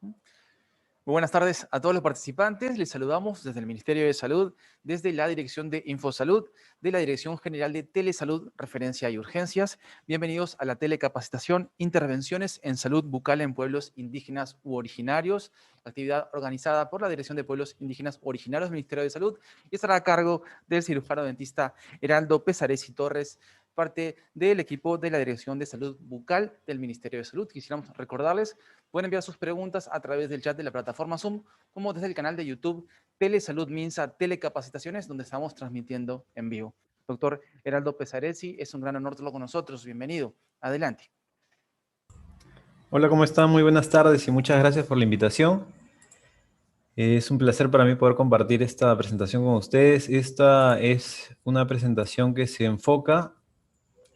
Muy buenas tardes a todos los participantes. Les saludamos desde el Ministerio de Salud, desde la Dirección de Infosalud, de la Dirección General de Telesalud, Referencia y Urgencias. Bienvenidos a la telecapacitación Intervenciones en Salud Bucal en Pueblos Indígenas u Originarios, actividad organizada por la Dirección de Pueblos Indígenas u Originarios del Ministerio de Salud y estará a cargo del cirujano dentista Heraldo Pesaresi Torres, parte del equipo de la Dirección de Salud Bucal del Ministerio de Salud. Quisiéramos recordarles, pueden enviar sus preguntas a través del chat de la plataforma Zoom, como desde el canal de YouTube Telesalud Minsa Telecapacitaciones, donde estamos transmitiendo en vivo. Doctor Heraldo Pesaresi, es un gran honor tenerlo con nosotros. Bienvenido. Adelante. Hola, ¿cómo están? Muy buenas tardes y muchas gracias por la invitación. Es un placer para mí poder compartir esta presentación con ustedes. Esta es una presentación que se enfoca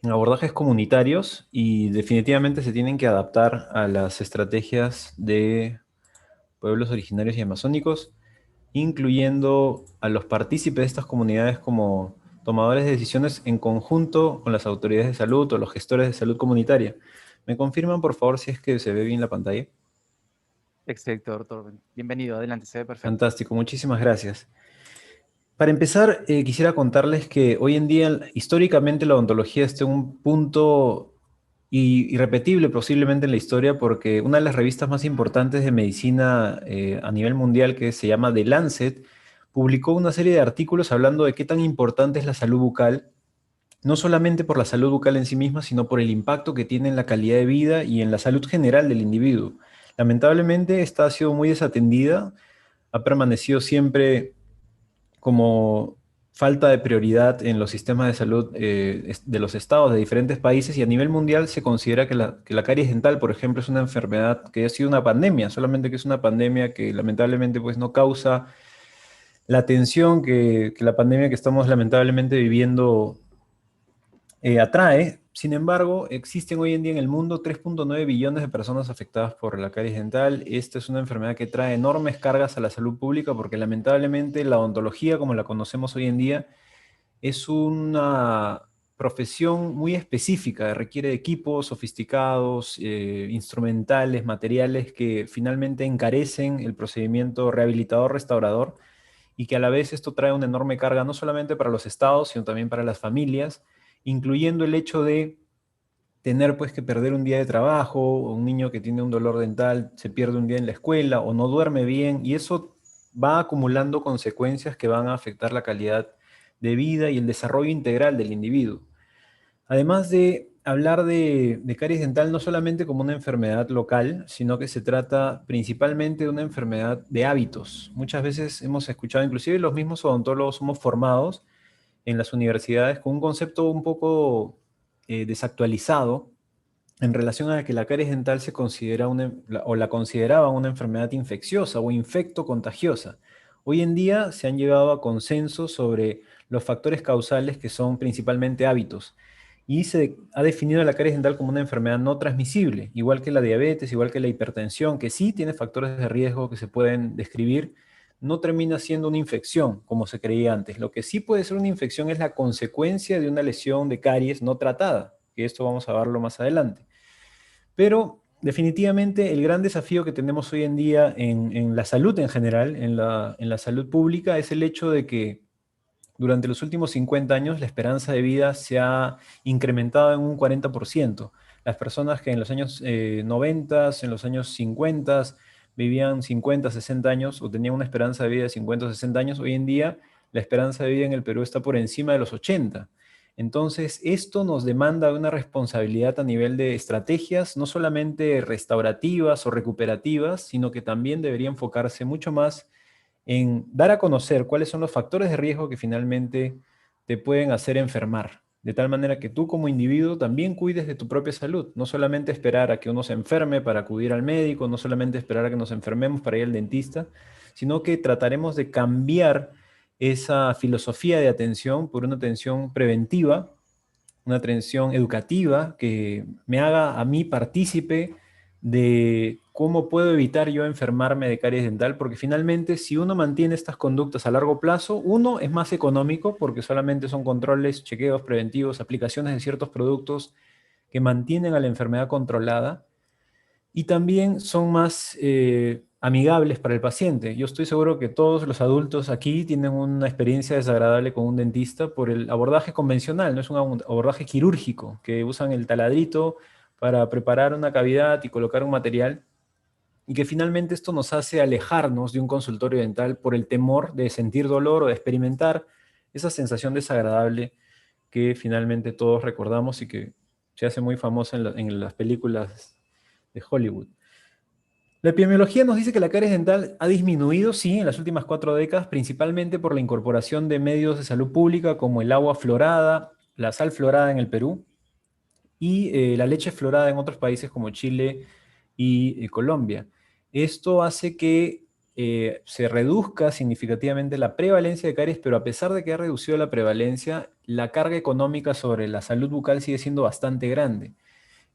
en abordajes comunitarios y definitivamente se tienen que adaptar a las estrategias de pueblos originarios y amazónicos, incluyendo a los partícipes de estas comunidades como tomadores de decisiones en conjunto con las autoridades de salud o los gestores de salud comunitaria. ¿Me confirman, por favor, si es que se ve bien la pantalla? Excelente, doctor. Bienvenido. Adelante, se ve perfecto. Fantástico, muchísimas gracias. Para empezar, quisiera contarles que hoy en día, históricamente, la odontología está en un punto irrepetible posiblemente en la historia, porque una de las revistas más importantes de medicina a nivel mundial, que se llama The Lancet, publicó una serie de artículos hablando de qué tan importante es la salud bucal, no solamente por la salud bucal en sí misma, sino por el impacto que tiene en la calidad de vida y en la salud general del individuo. Lamentablemente, esta ha sido muy desatendida, ha permanecido siempre como falta de prioridad en los sistemas de salud de los estados de diferentes países, y a nivel mundial se considera que la caries dental, por ejemplo, es una enfermedad que ha sido una pandemia, solamente que es una pandemia que lamentablemente pues, no causa la atención que la pandemia que estamos lamentablemente viviendo atrae. Sin embargo, existen hoy en día en el mundo 3.9 billones de personas afectadas por la caries dental. Esta es una enfermedad que trae enormes cargas a la salud pública porque lamentablemente la odontología, como la conocemos hoy en día, es una profesión muy específica, requiere de equipos sofisticados, instrumentales, materiales que finalmente encarecen el procedimiento rehabilitador restaurador, y que a la vez esto trae una enorme carga no solamente para los estados, sino también para las familias, incluyendo el hecho de tener pues que perder un día de trabajo, o un niño que tiene un dolor dental se pierde un día en la escuela o no duerme bien, y eso va acumulando consecuencias que van a afectar la calidad de vida y el desarrollo integral del individuo. Además de hablar de caries dental no solamente como una enfermedad local, sino que se trata principalmente de una enfermedad de hábitos. Muchas veces hemos escuchado, inclusive los mismos odontólogos somos formados en las universidades con un concepto un poco desactualizado en relación a que la caries dental se considera o la consideraba una enfermedad infecciosa o infecto contagiosa. Hoy en día se han llegado a consenso sobre los factores causales, que son principalmente hábitos, y se ha definido la caries dental como una enfermedad no transmisible, igual que la diabetes, igual que la hipertensión, que sí tiene factores de riesgo que se pueden describir. No termina siendo una infección como se creía antes. Lo que sí puede ser una infección es la consecuencia de una lesión de caries no tratada, que esto vamos a verlo más adelante. Pero definitivamente el gran desafío que tenemos hoy en día en la salud en general, en la salud pública, es el hecho de que durante los últimos 50 años la esperanza de vida se ha incrementado en un 40%. Las personas que en los años 90, en los años 50, vivían 50, 60 años o tenían una esperanza de vida de 50 o 60 años, hoy en día la esperanza de vida en el Perú está por encima de los 80. Entonces, esto nos demanda una responsabilidad a nivel de estrategias, no solamente restaurativas o recuperativas, sino que también debería enfocarse mucho más en dar a conocer cuáles son los factores de riesgo que finalmente te pueden hacer enfermar, de tal manera que tú como individuo también cuides de tu propia salud, no solamente esperar a que uno se enferme para acudir al médico, no solamente esperar a que nos enfermemos para ir al dentista, sino que trataremos de cambiar esa filosofía de atención por una atención preventiva, una atención educativa que me haga a mí partícipe de cómo puedo evitar yo enfermarme de caries dental, porque finalmente si uno mantiene estas conductas a largo plazo, uno, es más económico porque solamente son controles, chequeos preventivos, aplicaciones de ciertos productos que mantienen a la enfermedad controlada, y también son más amigables para el paciente. Yo estoy seguro que todos los adultos aquí tienen una experiencia desagradable con un dentista por el abordaje convencional, no es un abordaje quirúrgico, que usan el taladrito para preparar una cavidad y colocar un material, y que finalmente esto nos hace alejarnos de un consultorio dental por el temor de sentir dolor o de experimentar esa sensación desagradable que finalmente todos recordamos y que se hace muy famosa en las películas de Hollywood. La epidemiología nos dice que la caries dental ha disminuido, sí, en las últimas 4 décadas, principalmente por la incorporación de medios de salud pública como el agua fluorada, la sal fluorada en el Perú y la leche fluorada en otros países como Chile y Colombia. Esto hace que se reduzca significativamente la prevalencia de caries, pero a pesar de que ha reducido la prevalencia, la carga económica sobre la salud bucal sigue siendo bastante grande.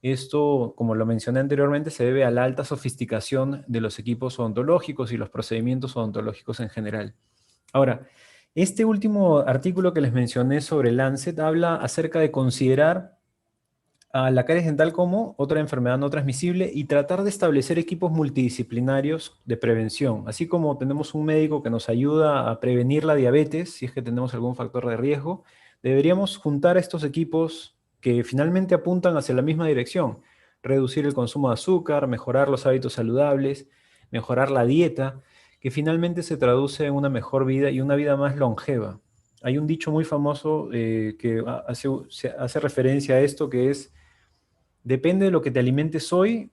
Esto, como lo mencioné anteriormente, se debe a la alta sofisticación de los equipos odontológicos y los procedimientos odontológicos en general. Ahora, este último artículo que les mencioné sobre Lancet habla acerca de considerar a la caries dental como otra enfermedad no transmisible y tratar de establecer equipos multidisciplinarios de prevención. Así como tenemos un médico que nos ayuda a prevenir la diabetes, si es que tenemos algún factor de riesgo, deberíamos juntar estos equipos que finalmente apuntan hacia la misma dirección. Reducir el consumo de azúcar, mejorar los hábitos saludables, mejorar la dieta, que finalmente se traduce en una mejor vida y una vida más longeva. Hay un dicho muy famoso que hace referencia a esto, que es: depende de lo que te alimentes hoy,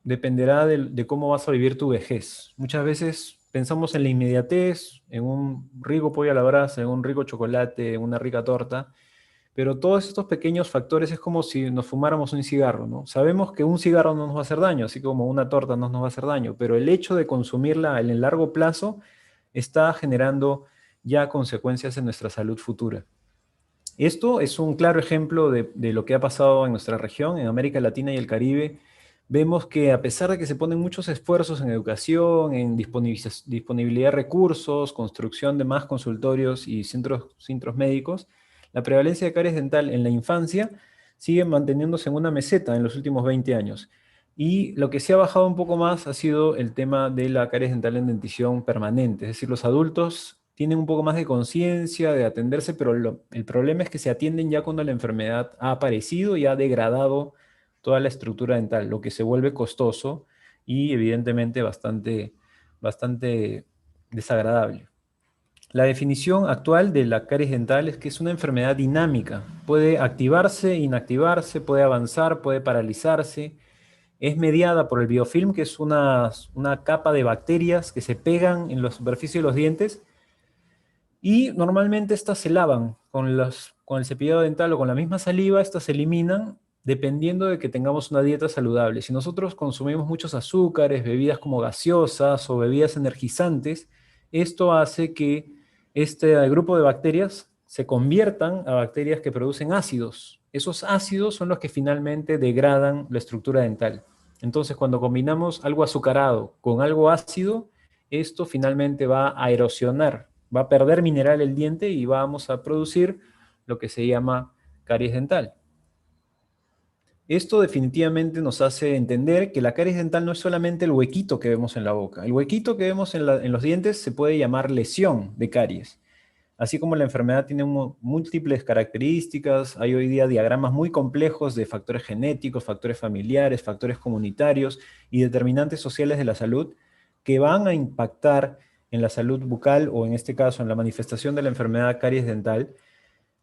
dependerá de cómo vas a vivir tu vejez. Muchas veces pensamos en la inmediatez, en un rico pollo a la brasa, en un rico chocolate, en una rica torta, pero todos estos pequeños factores es como si nos fumáramos un cigarro, ¿no? Sabemos que un cigarro no nos va a hacer daño, así como una torta no nos va a hacer daño, pero el hecho de consumirla en el largo plazo está generando ya consecuencias en nuestra salud futura. Esto es un claro ejemplo de lo que ha pasado en nuestra región, en América Latina y el Caribe. Vemos que a pesar de que se ponen muchos esfuerzos en educación, en disponibilidad de recursos, construcción de más consultorios y centros médicos, la prevalencia de caries dental en la infancia sigue manteniéndose en una meseta en los últimos 20 años. Y lo que se ha bajado un poco más ha sido el tema de la caries dental en dentición permanente. Es decir, los adultos tienen un poco más de conciencia de atenderse, pero el problema es que se atienden ya cuando la enfermedad ha aparecido y ha degradado toda la estructura dental, lo que se vuelve costoso y evidentemente bastante desagradable. La definición actual de la caries dental es que es una enfermedad dinámica. Puede activarse, inactivarse, puede avanzar, puede paralizarse. Es mediada por el biofilm, que es una capa de bacterias que se pegan en la superficie de los dientes, y normalmente estas se lavan con el cepillado dental o con la misma saliva. Estas se eliminan dependiendo de que tengamos una dieta saludable. Si nosotros consumimos muchos azúcares, bebidas como gaseosas o bebidas energizantes, esto hace que este grupo de bacterias se conviertan a bacterias que producen ácidos. Esos ácidos son los que finalmente degradan la estructura dental. Entonces, cuando combinamos algo azucarado con algo ácido, esto finalmente va a erosionar, va a perder mineral el diente y vamos a producir lo que se llama caries dental. Esto definitivamente nos hace entender que la caries dental no es solamente el huequito que vemos en la boca. El huequito que vemos en los dientes se puede llamar lesión de caries. Así como la enfermedad tiene múltiples características, hay hoy día diagramas muy complejos de factores genéticos, factores familiares, factores comunitarios y determinantes sociales de la salud que van a impactar en la salud bucal o en este caso en la manifestación de la enfermedad caries dental,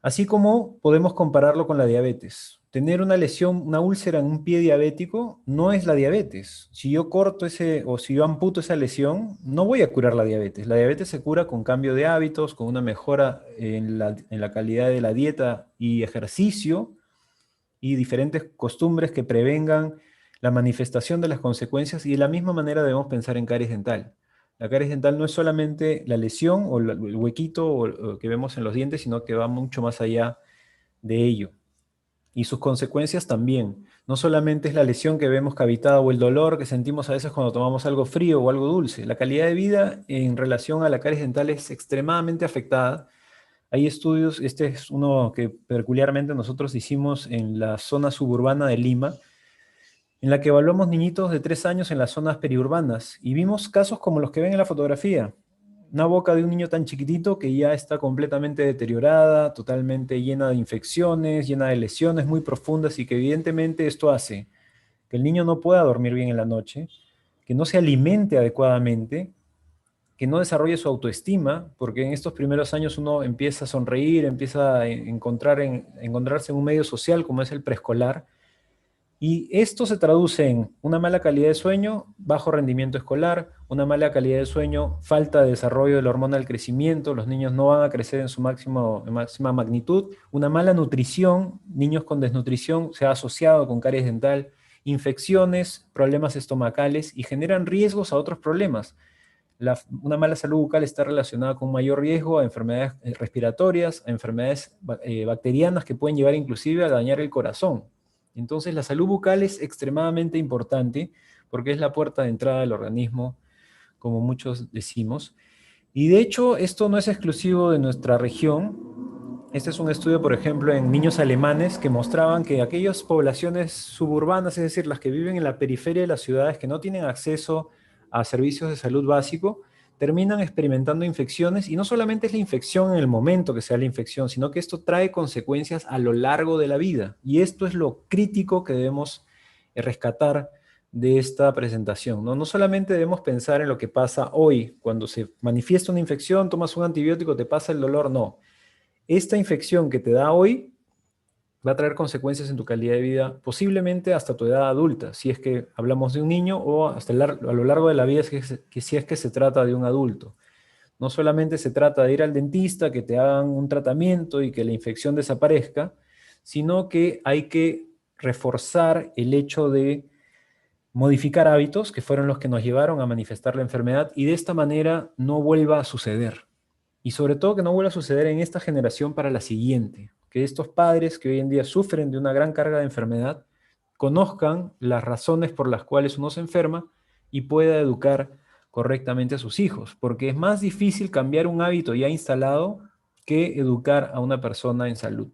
así como podemos compararlo con la diabetes. Tener una lesión, una úlcera en un pie diabético no es la diabetes. Si yo corto o si yo amputo esa lesión, no voy a curar la diabetes. La diabetes se cura con cambio de hábitos, con una mejora en la calidad de la dieta y ejercicio y diferentes costumbres que prevengan la manifestación de las consecuencias, y de la misma manera debemos pensar en caries dental. La caries dental no es solamente la lesión o el huequito o que vemos en los dientes, sino que va mucho más allá de ello. Y sus consecuencias también. No solamente es la lesión que vemos cavitada o el dolor que sentimos a veces cuando tomamos algo frío o algo dulce. La calidad de vida en relación a la caries dental es extremadamente afectada. Hay estudios, este es uno que peculiarmente nosotros hicimos en la zona suburbana de Lima, en la que evaluamos niñitos de 3 años en las zonas periurbanas y vimos casos como los que ven en la fotografía. Una boca de un niño tan chiquitito que ya está completamente deteriorada, totalmente llena de infecciones, llena de lesiones muy profundas y que evidentemente esto hace que el niño no pueda dormir bien en la noche, que no se alimente adecuadamente, que no desarrolle su autoestima, porque en estos primeros años uno empieza a sonreír, empieza a encontrarse en un medio social como es el preescolar, y esto se traduce en una mala calidad de sueño, bajo rendimiento escolar, una mala calidad de sueño, falta de desarrollo de la hormona del crecimiento, los niños no van a crecer en su máxima magnitud, una mala nutrición, niños con desnutrición se ha asociado con caries dental, infecciones, problemas estomacales y generan riesgos a otros problemas. Una mala salud bucal está relacionada con un mayor riesgo a enfermedades respiratorias, a enfermedades bacterianas que pueden llevar inclusive a dañar el corazón. Entonces la salud bucal es extremadamente importante porque es la puerta de entrada del organismo, como muchos decimos. Y de hecho esto no es exclusivo de nuestra región. Este es un estudio, por ejemplo, en niños alemanes que mostraban que aquellas poblaciones suburbanas, es decir, las que viven en la periferia de las ciudades, que no tienen acceso a servicios de salud básico, terminan experimentando infecciones, y no solamente es la infección en el momento que sea la infección, sino que esto trae consecuencias a lo largo de la vida. Y esto es lo crítico que debemos rescatar de esta presentación, ¿no? No solamente debemos pensar en lo que pasa hoy, cuando se manifiesta una infección, tomas un antibiótico, te pasa el dolor, no. Esta infección que te da hoy va a traer consecuencias en tu calidad de vida, posiblemente hasta tu edad adulta, si es que hablamos de un niño, o hasta a lo largo de la vida, si es que se trata de un adulto. No solamente se trata de ir al dentista, que te hagan un tratamiento y que la infección desaparezca, sino que hay que reforzar el hecho de modificar hábitos que fueron los que nos llevaron a manifestar la enfermedad y de esta manera no vuelva a suceder. Y sobre todo que no vuelva a suceder en esta generación para la siguiente. Que estos padres que hoy en día sufren de una gran carga de enfermedad conozcan las razones por las cuales uno se enferma y pueda educar correctamente a sus hijos. Porque es más difícil cambiar un hábito ya instalado que educar a una persona en salud.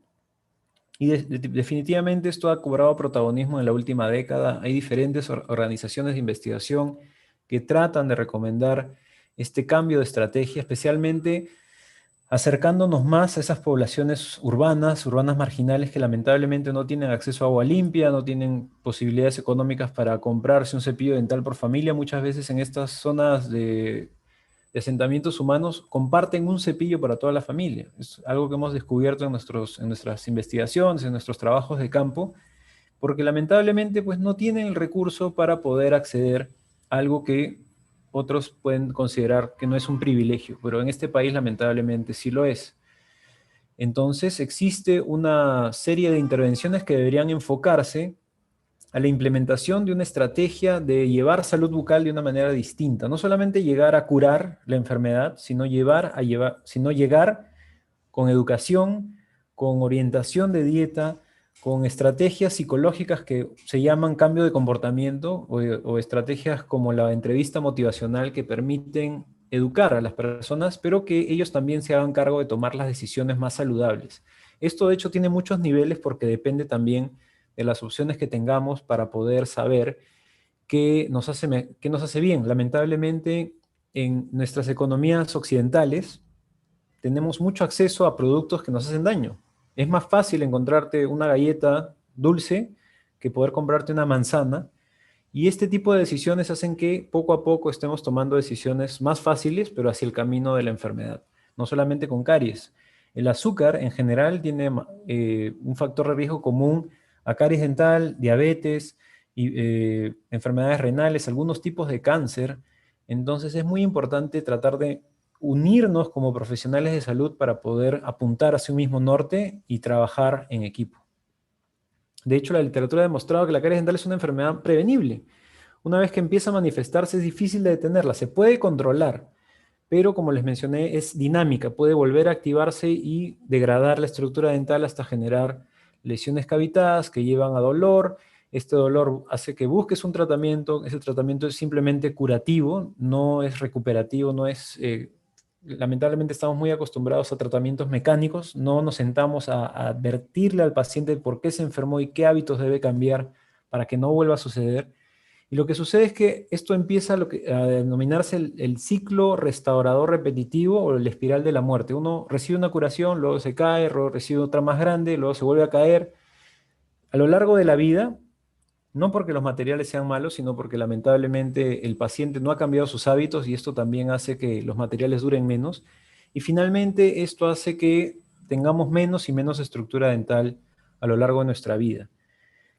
Y definitivamente esto ha cobrado protagonismo en la última década. Hay diferentes organizaciones de investigación que tratan de recomendar este cambio de estrategia, especialmente acercándonos más a esas poblaciones urbanas marginales que lamentablemente no tienen acceso a agua limpia, no tienen posibilidades económicas para comprarse un cepillo dental por familia. Muchas veces en estas zonas de asentamientos humanos comparten un cepillo para toda la familia. Es algo que hemos descubierto en nuestras investigaciones, en nuestros trabajos de campo, porque lamentablemente pues no tienen el recurso para poder acceder a algo que otros pueden considerar que no es un privilegio, pero en este país lamentablemente sí lo es. Entonces existe una serie de intervenciones que deberían enfocarse a la implementación de una estrategia de llevar salud bucal de una manera distinta. No solamente llegar a curar la enfermedad, sino llegar con educación, con orientación de dieta, con estrategias psicológicas que se llaman cambio de comportamiento, o estrategias como la entrevista motivacional, que permiten educar a las personas, pero que ellos también se hagan cargo de tomar las decisiones más saludables. Esto de hecho tiene muchos niveles porque depende también de las opciones que tengamos para poder saber qué nos hace bien. Lamentablemente, en nuestras economías occidentales tenemos mucho acceso a productos que nos hacen daño. Es más fácil encontrarte una galleta dulce que poder comprarte una manzana, y este tipo de decisiones hacen que poco a poco estemos tomando decisiones más fáciles, pero hacia el camino de la enfermedad. No solamente con caries. El azúcar en general tiene un factor de riesgo común a caries dental, diabetes, y, enfermedades renales, algunos tipos de cáncer. Entonces es muy importante tratar de unirnos como profesionales de salud para poder apuntar hacia un mismo norte y trabajar en equipo. De hecho, la literatura ha demostrado que la caries dental es una enfermedad prevenible. Una vez que empieza a manifestarse es difícil de detenerla, se puede controlar, pero como les mencioné es dinámica, puede volver a activarse y degradar la estructura dental hasta generar lesiones cavitadas que llevan a dolor. Este dolor hace que busques un tratamiento, ese tratamiento es simplemente curativo, no es recuperativo, no es... lamentablemente estamos muy acostumbrados a tratamientos mecánicos, no nos sentamos a advertirle al paciente por qué se enfermó y qué hábitos debe cambiar para que no vuelva a suceder. Y lo que sucede es que esto empieza a denominarse el ciclo restaurador repetitivo o la espiral de la muerte. Uno recibe una curación, luego se cae, luego recibe otra más grande, luego se vuelve a caer. A lo largo de la vida, no porque los materiales sean malos, sino porque lamentablemente el paciente no ha cambiado sus hábitos y esto también hace que los materiales duren menos. Y finalmente esto hace que tengamos menos y menos estructura dental a lo largo de nuestra vida.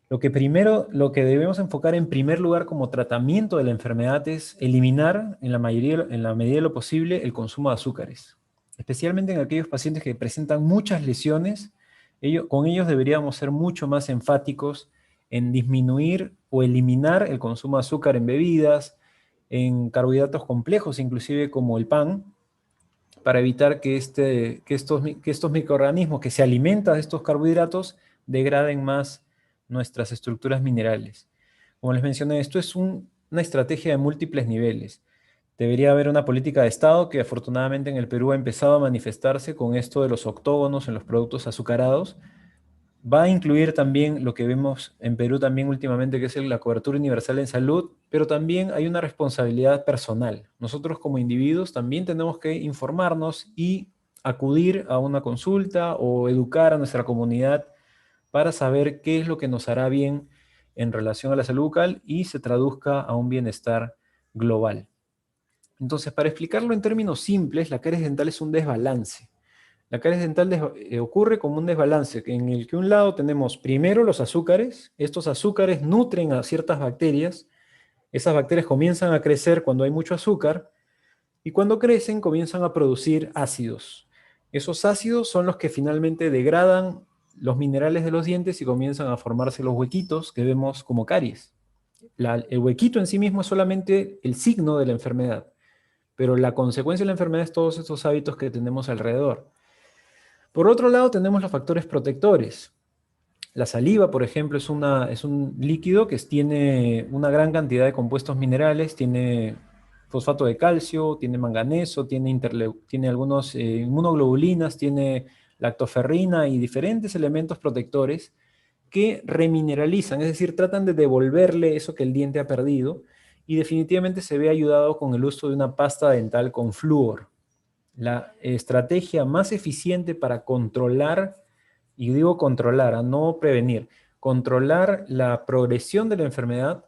Lo que debemos enfocar en primer lugar como tratamiento de la enfermedad es eliminar en la medida de lo posible el consumo de azúcares, especialmente en aquellos pacientes que presentan muchas lesiones. Con ellos deberíamos ser mucho más enfáticos en disminuir o eliminar el consumo de azúcar en bebidas, en carbohidratos complejos, inclusive como el pan, para evitar que estos microorganismos que se alimentan de estos carbohidratos degraden más nuestras estructuras minerales. Como les mencioné, esto es una estrategia de múltiples niveles. Debería haber una política de Estado que afortunadamente en el Perú ha empezado a manifestarse con esto de los octógonos en los productos azucarados. Va a incluir también lo que vemos en Perú también últimamente, que es la cobertura universal en salud, pero también hay una responsabilidad personal. Nosotros como individuos también tenemos que informarnos y acudir a una consulta o educar a nuestra comunidad para saber qué es lo que nos hará bien en relación a la salud bucal y se traduzca a un bienestar global. Entonces, para explicarlo en términos simples, la caries dental es un desbalance. La caries dental ocurre como un desbalance en el que un lado tenemos primero los azúcares. Estos azúcares nutren a ciertas bacterias. Esas bacterias comienzan a crecer cuando hay mucho azúcar y cuando crecen comienzan a producir ácidos. Esos ácidos son los que finalmente degradan los minerales de los dientes y comienzan a formarse los huequitos que vemos como caries. El huequito en sí mismo es solamente el signo de la enfermedad, pero la consecuencia de la enfermedad es todos estos hábitos que tenemos alrededor. Por otro lado, tenemos los factores protectores. La saliva, por ejemplo, es un líquido que tiene una gran cantidad de compuestos minerales, tiene fosfato de calcio, tiene manganeso, tiene algunos inmunoglobulinas, tiene lactoferrina y diferentes elementos protectores que remineralizan, es decir, tratan de devolverle eso que el diente ha perdido y definitivamente se ve ayudado con el uso de una pasta dental con flúor. La estrategia más eficiente para controlar, y digo controlar, a no prevenir, controlar la progresión de la enfermedad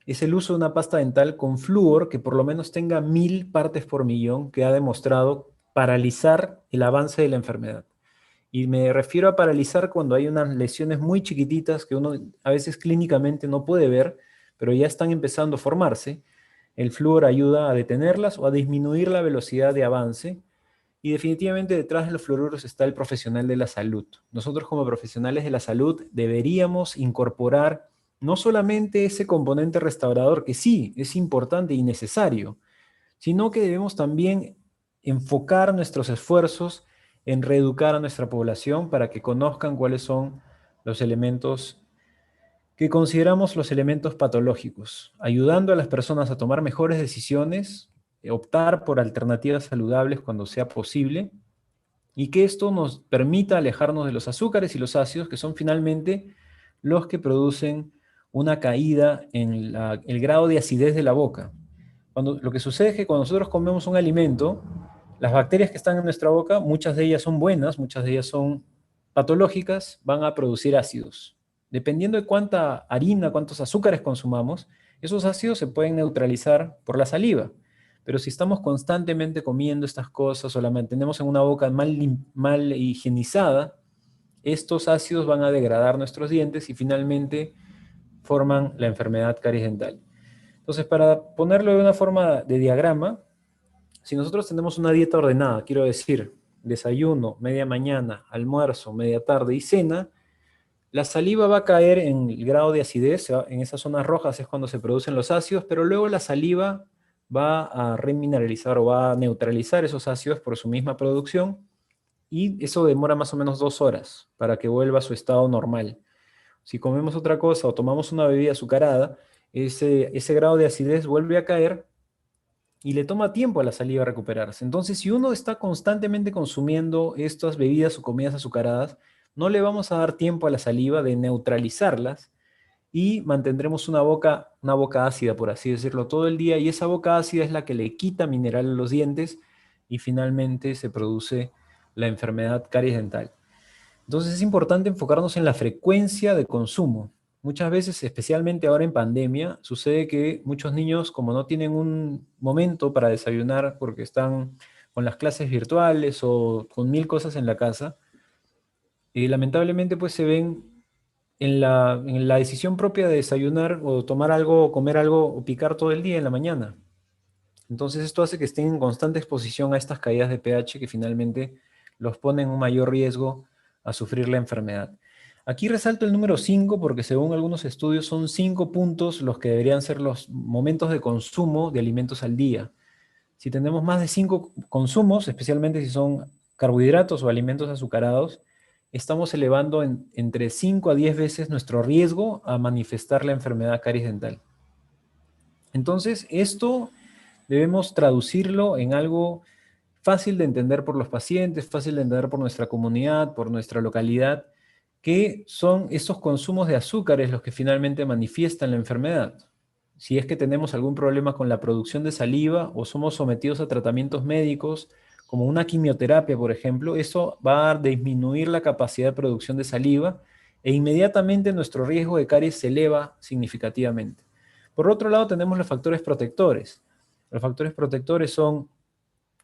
es el uso de una pasta dental con flúor que por lo menos tenga 1000 partes por millón, que ha demostrado paralizar el avance de la enfermedad. Y me refiero a paralizar cuando hay unas lesiones muy chiquititas que uno a veces clínicamente no puede ver, pero ya están empezando a formarse. El flúor ayuda a detenerlas o a disminuir la velocidad de avance. Y definitivamente detrás de los fluoruros está el profesional de la salud. Nosotros como profesionales de la salud deberíamos incorporar no solamente ese componente restaurador, que sí, es importante y necesario, sino que debemos también enfocar nuestros esfuerzos en reeducar a nuestra población para que conozcan cuáles son los elementos que consideramos los elementos patológicos, ayudando a las personas a tomar mejores decisiones, optar por alternativas saludables cuando sea posible, y que esto nos permita alejarnos de los azúcares y los ácidos, que son finalmente los que producen una caída en el grado de acidez de la boca. Lo que sucede es que cuando nosotros comemos un alimento, las bacterias que están en nuestra boca, muchas de ellas son buenas, muchas de ellas son patológicas, van a producir ácidos. Dependiendo de cuánta harina, cuántos azúcares consumamos, esos ácidos se pueden neutralizar por la saliva. Pero si estamos constantemente comiendo estas cosas o la mantenemos en una boca mal higienizada, estos ácidos van a degradar nuestros dientes y finalmente forman la enfermedad caries dental. Entonces, para ponerlo de una forma de diagrama, si nosotros tenemos una dieta ordenada, quiero decir, desayuno, media mañana, almuerzo, media tarde y cena, la saliva va a caer en el grado de acidez, en esas zonas rojas es cuando se producen los ácidos, pero luego la saliva va a remineralizar o va a neutralizar esos ácidos por su misma producción y eso demora más o menos 2 horas para que vuelva a su estado normal. Si comemos otra cosa o tomamos una bebida azucarada, ese grado de acidez vuelve a caer y le toma tiempo a la saliva recuperarse. Entonces, si uno está constantemente consumiendo estas bebidas o comidas azucaradas, no le vamos a dar tiempo a la saliva de neutralizarlas y mantendremos una boca ácida, por así decirlo, todo el día, y esa boca ácida es la que le quita mineral a los dientes y finalmente se produce la enfermedad caries dental. Entonces es importante enfocarnos en la frecuencia de consumo. Muchas veces, especialmente ahora en pandemia, sucede que muchos niños, como no tienen un momento para desayunar porque están con las clases virtuales o con mil cosas en la casa, lamentablemente pues se ven en la decisión propia de desayunar o tomar algo, o comer algo o picar todo el día en la mañana. Entonces esto hace que estén en constante exposición a estas caídas de pH que finalmente los ponen en un mayor riesgo a sufrir la enfermedad. Aquí resalto el número 5 porque según algunos estudios son 5 puntos los que deberían ser los momentos de consumo de alimentos al día. Si tenemos más de 5 consumos, especialmente si son carbohidratos o alimentos azucarados, estamos elevando entre 5 a 10 veces nuestro riesgo a manifestar la enfermedad caries dental. Entonces, esto debemos traducirlo en algo fácil de entender por los pacientes, fácil de entender por nuestra comunidad, por nuestra localidad, que son esos consumos de azúcares los que finalmente manifiestan la enfermedad. Si es que tenemos algún problema con la producción de saliva o somos sometidos a tratamientos médicos, como una quimioterapia, por ejemplo, eso va a disminuir la capacidad de producción de saliva e inmediatamente nuestro riesgo de caries se eleva significativamente. Por otro lado, tenemos los factores protectores. Los factores protectores son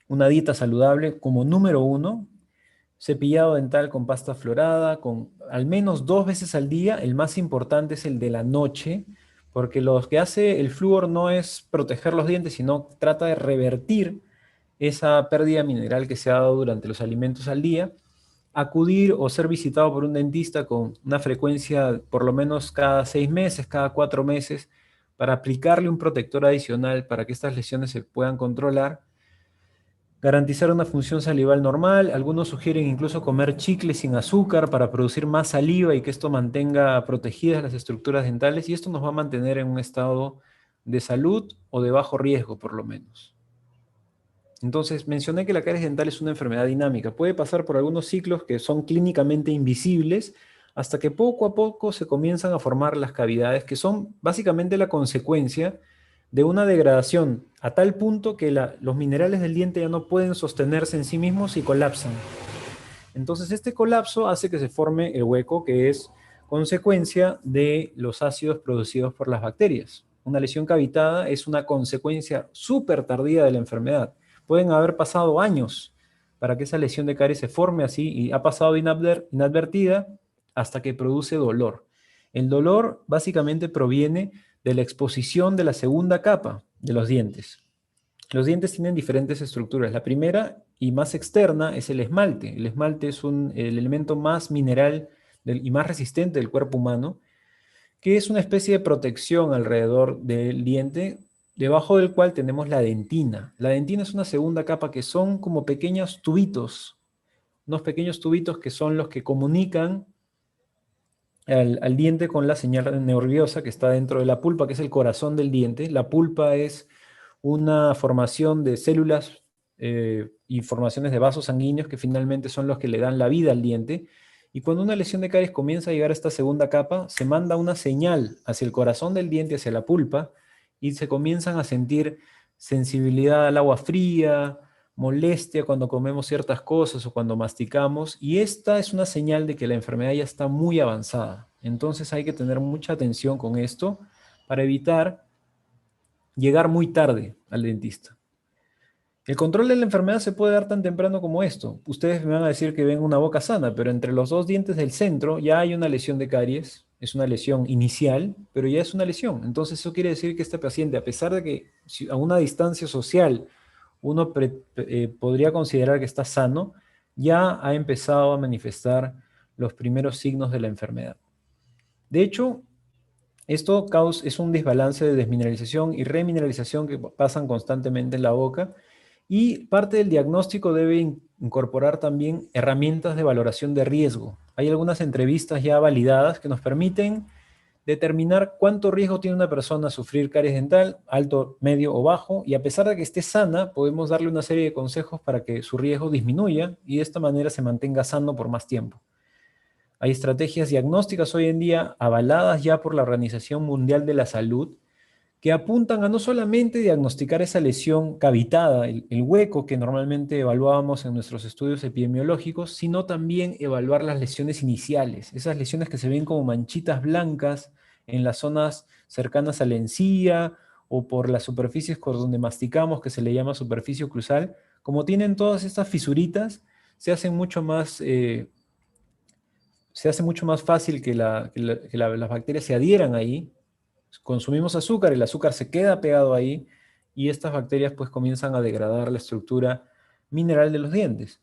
una dieta saludable como número 1, cepillado dental con pasta florada, con al menos 2 veces al día. El más importante es el de la noche, porque lo que hace el flúor no es proteger los dientes, sino trata de revertir esa pérdida mineral que se ha dado durante los alimentos al día. Acudir o ser visitado por un dentista con una frecuencia por lo menos cada 6 meses, cada 4 meses, para aplicarle un protector adicional para que estas lesiones se puedan controlar. Garantizar una función salival normal. Algunos sugieren incluso comer chicles sin azúcar para producir más saliva y que esto mantenga protegidas las estructuras dentales, y esto nos va a mantener en un estado de salud o de bajo riesgo por lo menos. Entonces, mencioné que la caries dental es una enfermedad dinámica. Puede pasar por algunos ciclos que son clínicamente invisibles hasta que poco a poco se comienzan a formar las cavidades, que son básicamente la consecuencia de una degradación a tal punto que los minerales del diente ya no pueden sostenerse en sí mismos y colapsan. Entonces, este colapso hace que se forme el hueco, que es consecuencia de los ácidos producidos por las bacterias. Una lesión cavitada es una consecuencia súper tardía de la enfermedad. Pueden haber pasado años para que esa lesión de caries se forme así y ha pasado inadvertida hasta que produce dolor. El dolor básicamente proviene de la exposición de la segunda capa de los dientes. Los dientes tienen diferentes estructuras. La primera y más externa es el esmalte. El esmalte es el elemento más mineral y más resistente del cuerpo humano, que es una especie de protección alrededor del diente, debajo del cual tenemos la dentina. La dentina es una segunda capa que son como pequeños tubitos, unos pequeños tubitos que son los que comunican al diente con la señal nerviosa que está dentro de la pulpa, que es el corazón del diente. La pulpa es una formación de células y formaciones de vasos sanguíneos que finalmente son los que le dan la vida al diente. Y cuando una lesión de caries comienza a llegar a esta segunda capa, se manda una señal hacia el corazón del diente, hacia la pulpa, y se comienzan a sentir sensibilidad al agua fría, molestia cuando comemos ciertas cosas o cuando masticamos, y esta es una señal de que la enfermedad ya está muy avanzada. Entonces hay que tener mucha atención con esto para evitar llegar muy tarde al dentista. El control de la enfermedad se puede dar tan temprano como esto. Ustedes me van a decir que ven una boca sana, pero entre los dos dientes del centro ya hay una lesión de caries. Es una lesión inicial, pero ya es una lesión. Entonces eso quiere decir que este paciente, a pesar de que a una distancia social uno podría considerar que está sano, ya ha empezado a manifestar los primeros signos de la enfermedad. De hecho, esto es un desbalance de desmineralización y remineralización que pasan constantemente en la boca, y parte del diagnóstico debe incorporar también herramientas de valoración de riesgo. Hay algunas entrevistas ya validadas que nos permiten determinar cuánto riesgo tiene una persona a sufrir caries dental, alto, medio o bajo, y a pesar de que esté sana, podemos darle una serie de consejos para que su riesgo disminuya y de esta manera se mantenga sano por más tiempo. Hay estrategias diagnósticas hoy en día avaladas ya por la Organización Mundial de la Salud que apuntan a no solamente diagnosticar esa lesión cavitada, el hueco que normalmente evaluábamos en nuestros estudios epidemiológicos, sino también evaluar las lesiones iniciales, esas lesiones que se ven como manchitas blancas en las zonas cercanas a la encía o por las superficies por donde masticamos, que se le llama superficie oclusal. Como tienen todas estas fisuritas, se hacen mucho más, se hace mucho más fácil que las bacterias se adhieran ahí. Consumimos azúcar, el azúcar se queda pegado ahí y estas bacterias pues comienzan a degradar la estructura mineral de los dientes.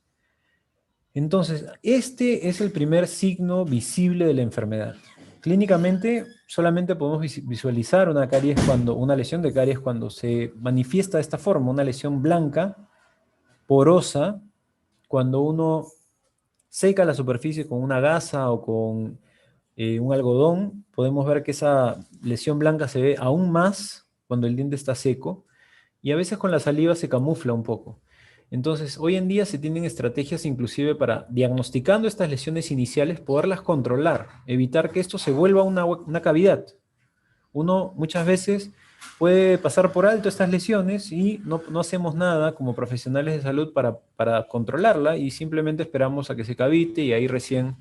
Entonces, este es el primer signo visible de la enfermedad. Clínicamente, solamente podemos visualizar una caries una lesión de caries cuando se manifiesta de esta forma, una lesión blanca, porosa, cuando uno seca la superficie con una gasa o con un algodón, podemos ver que esa lesión blanca se ve aún más cuando el diente está seco y a veces con la saliva se camufla un poco. Entonces, hoy en día se tienen estrategias inclusive para, diagnosticando estas lesiones iniciales, poderlas controlar, evitar que esto se vuelva una cavidad. Uno muchas veces puede pasar por alto estas lesiones y no hacemos nada como profesionales de salud para controlarla y simplemente esperamos a que se cavite y ahí recién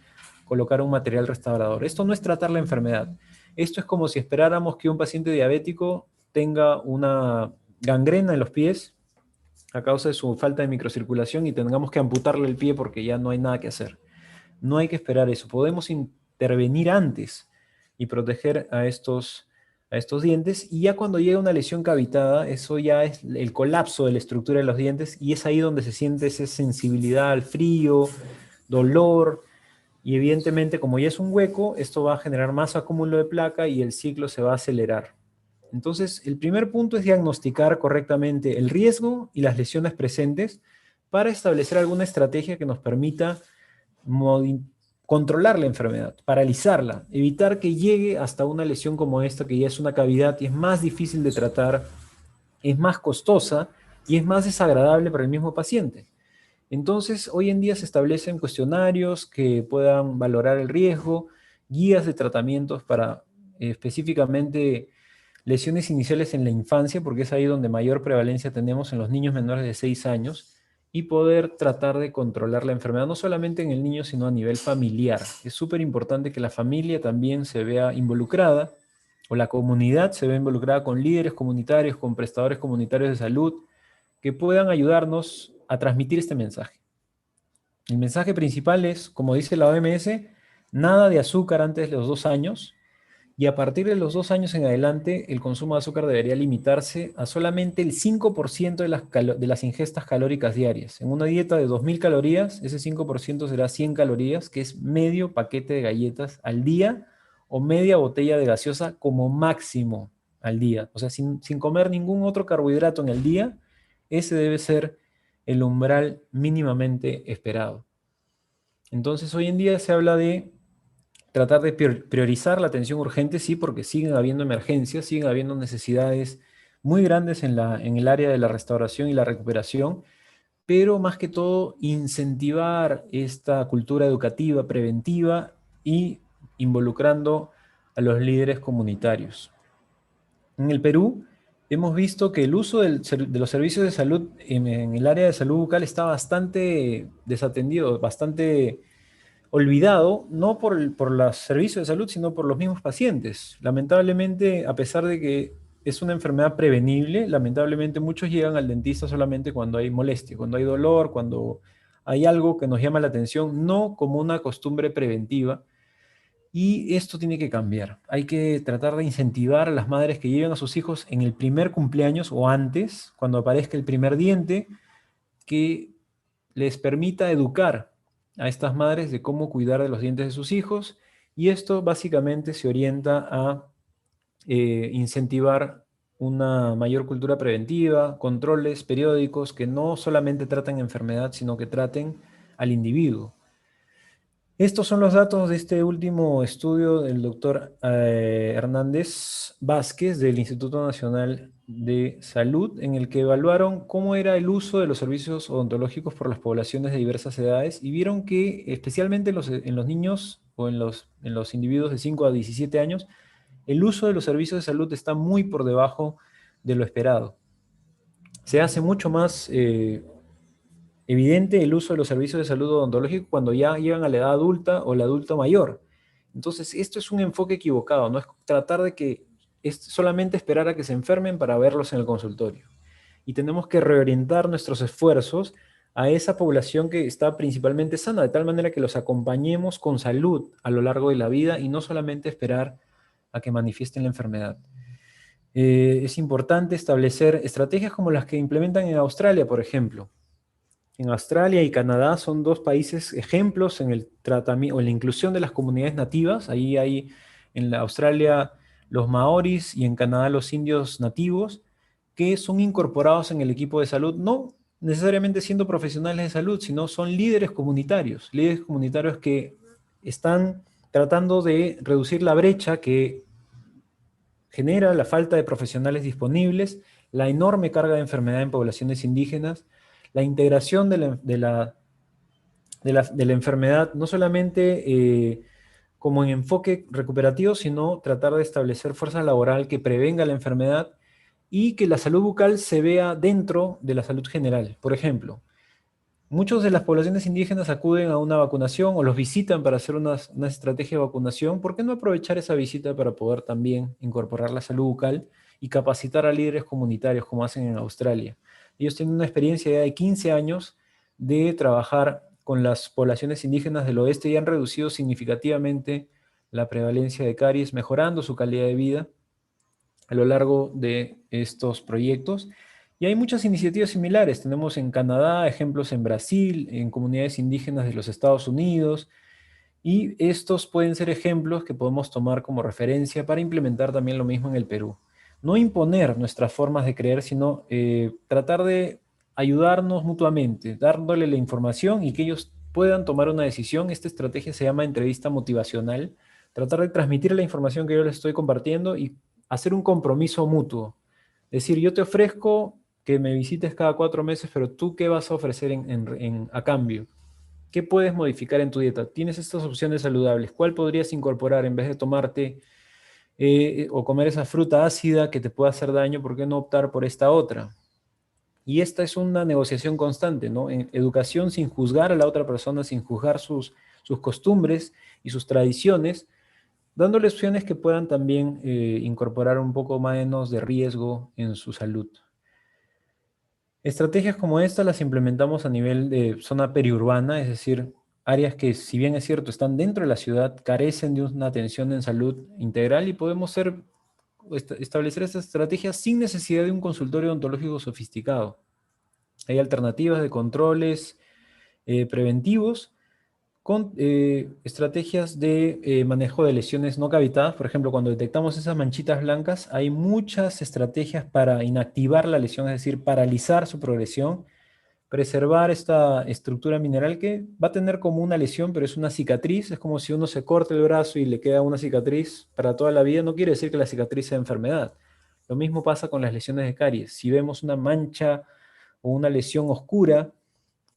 colocar un material restaurador. Esto no es tratar la enfermedad. Esto es como si esperáramos que un paciente diabético tenga una gangrena en los pies a causa de su falta de microcirculación y tengamos que amputarle el pie porque ya no hay nada que hacer. No hay que esperar eso. Podemos intervenir antes y proteger a estos dientes. Y ya cuando llega una lesión cavitada, eso ya es el colapso de la estructura de los dientes y es ahí donde se siente esa sensibilidad al frío, dolor. Y evidentemente, como ya es un hueco, esto va a generar más acúmulo de placa y el ciclo se va a acelerar. Entonces, el primer punto es diagnosticar correctamente el riesgo y las lesiones presentes para establecer alguna estrategia que nos permita controlar la enfermedad, paralizarla, evitar que llegue hasta una lesión como esta, que ya es una cavidad y es más difícil de tratar, es más costosa y es más desagradable para el mismo paciente. Entonces, hoy en día se establecen cuestionarios que puedan valorar el riesgo, guías de tratamientos para específicamente lesiones iniciales en la infancia, porque es ahí donde mayor prevalencia tenemos en los niños menores de 6 años, y poder tratar de controlar la enfermedad, no solamente en el niño, sino a nivel familiar. Es súper importante que la familia también se vea involucrada, o la comunidad se vea involucrada con líderes comunitarios, con prestadores comunitarios de salud, que puedan ayudarnos a transmitir este mensaje. El mensaje principal es, como dice la OMS, nada de azúcar antes de los 2 años, y a partir de los 2 años en adelante, el consumo de azúcar debería limitarse a solamente el 5% de las ingestas calóricas diarias. En una dieta de 2000 calorías, ese 5% será 100 calorías, que es medio paquete de galletas al día o media botella de gaseosa como máximo al día. O sea, sin comer ningún otro carbohidrato en el día, ese debe ser el umbral mínimamente esperado. Entonces, hoy en día se habla de tratar de priorizar la atención urgente, sí, porque siguen habiendo emergencias, siguen habiendo necesidades muy grandes en el área de la restauración y la recuperación, pero más que todo incentivar esta cultura educativa preventiva y involucrando a los líderes comunitarios. En el Perú hemos visto que el uso de los servicios de salud en el área de salud bucal está bastante desatendido, bastante olvidado, no por los servicios de salud, sino por los mismos pacientes. Lamentablemente, a pesar de que es una enfermedad prevenible, lamentablemente muchos llegan al dentista solamente cuando hay molestia, cuando hay dolor, cuando hay algo que nos llama la atención, no como una costumbre preventiva. Y esto tiene que cambiar. Hay que tratar de incentivar a las madres que lleven a sus hijos en el primer cumpleaños o antes, cuando aparezca el primer diente, que les permita educar a estas madres de cómo cuidar de los dientes de sus hijos, y esto básicamente se orienta a incentivar una mayor cultura preventiva, controles periódicos que no solamente traten enfermedad, sino que traten al individuo. Estos son los datos de este último estudio del doctor Hernández Vázquez del Instituto Nacional de Salud, en el que evaluaron cómo era el uso de los servicios odontológicos por las poblaciones de diversas edades y vieron que especialmente en los niños o en los individuos de 5 a 17 años, el uso de los servicios de salud está muy por debajo de lo esperado. Se hace mucho más evidente el uso de los servicios de salud odontológicos cuando ya llegan a la edad adulta o el adulto mayor. Entonces, esto es un enfoque equivocado, no es tratar de que es solamente esperar a que se enfermen para verlos en el consultorio. Y tenemos que reorientar nuestros esfuerzos a esa población que está principalmente sana, de tal manera que los acompañemos con salud a lo largo de la vida y no solamente esperar a que manifiesten la enfermedad. Es importante establecer estrategias como las que implementan en Australia, por ejemplo. En Australia y Canadá son dos países ejemplos en el tratamiento o en la inclusión de las comunidades nativas. Ahí hay en la Australia los maoris y en Canadá los indios nativos que son incorporados en el equipo de salud, no necesariamente siendo profesionales de salud, sino son líderes comunitarios que están tratando de reducir la brecha que genera la falta de profesionales disponibles, la enorme carga de enfermedad en poblaciones indígenas, la integración de la enfermedad, no solamente como en enfoque recuperativo, sino tratar de establecer fuerza laboral que prevenga la enfermedad y que la salud bucal se vea dentro de la salud general. Por ejemplo, muchos de las poblaciones indígenas acuden a una vacunación o los visitan para hacer una estrategia de vacunación. ¿Por qué no aprovechar esa visita para poder también incorporar la salud bucal y capacitar a líderes comunitarios como hacen en Australia? Ellos tienen una experiencia ya de 15 años de trabajar con las poblaciones indígenas del oeste y han reducido significativamente la prevalencia de caries, mejorando su calidad de vida a lo largo de estos proyectos. Y hay muchas iniciativas similares. Tenemos en Canadá, ejemplos en Brasil, en comunidades indígenas de los Estados Unidos, y estos pueden ser ejemplos que podemos tomar como referencia para implementar también lo mismo en el Perú. No imponer nuestras formas de creer, sino tratar de ayudarnos mutuamente, dándole la información y que ellos puedan tomar una decisión. Esta estrategia se llama entrevista motivacional. Tratar de transmitir la información que yo les estoy compartiendo y hacer un compromiso mutuo. Es decir, yo te ofrezco que me visites cada 4 meses, pero tú ¿qué vas a ofrecer a cambio? ¿Qué puedes modificar en tu dieta? Tienes estas opciones saludables. ¿Cuál podrías incorporar en vez de tomarte o comer esa fruta ácida que te puede hacer daño? ¿Por qué no optar por esta otra? Y esta es una negociación constante, ¿no? En educación sin juzgar a la otra persona, sin juzgar sus costumbres y sus tradiciones, dándole opciones que puedan también incorporar un poco menos de riesgo en su salud. Estrategias como esta las implementamos a nivel de zona periurbana, es decir, áreas que, si bien es cierto, están dentro de la ciudad, carecen de una atención en salud integral y podemos establecer estas estrategias sin necesidad de un consultorio odontológico sofisticado. Hay alternativas de controles preventivos con estrategias de manejo de lesiones no cavitadas. Por ejemplo, cuando detectamos esas manchitas blancas, hay muchas estrategias para inactivar la lesión, es decir, paralizar su progresión, preservar esta estructura mineral que va a tener como una lesión, pero es una cicatriz. Es como si uno se corta el brazo y le queda una cicatriz para toda la vida. No quiere decir que la cicatriz sea enfermedad. Lo mismo pasa con las lesiones de caries. Si vemos una mancha o una lesión oscura,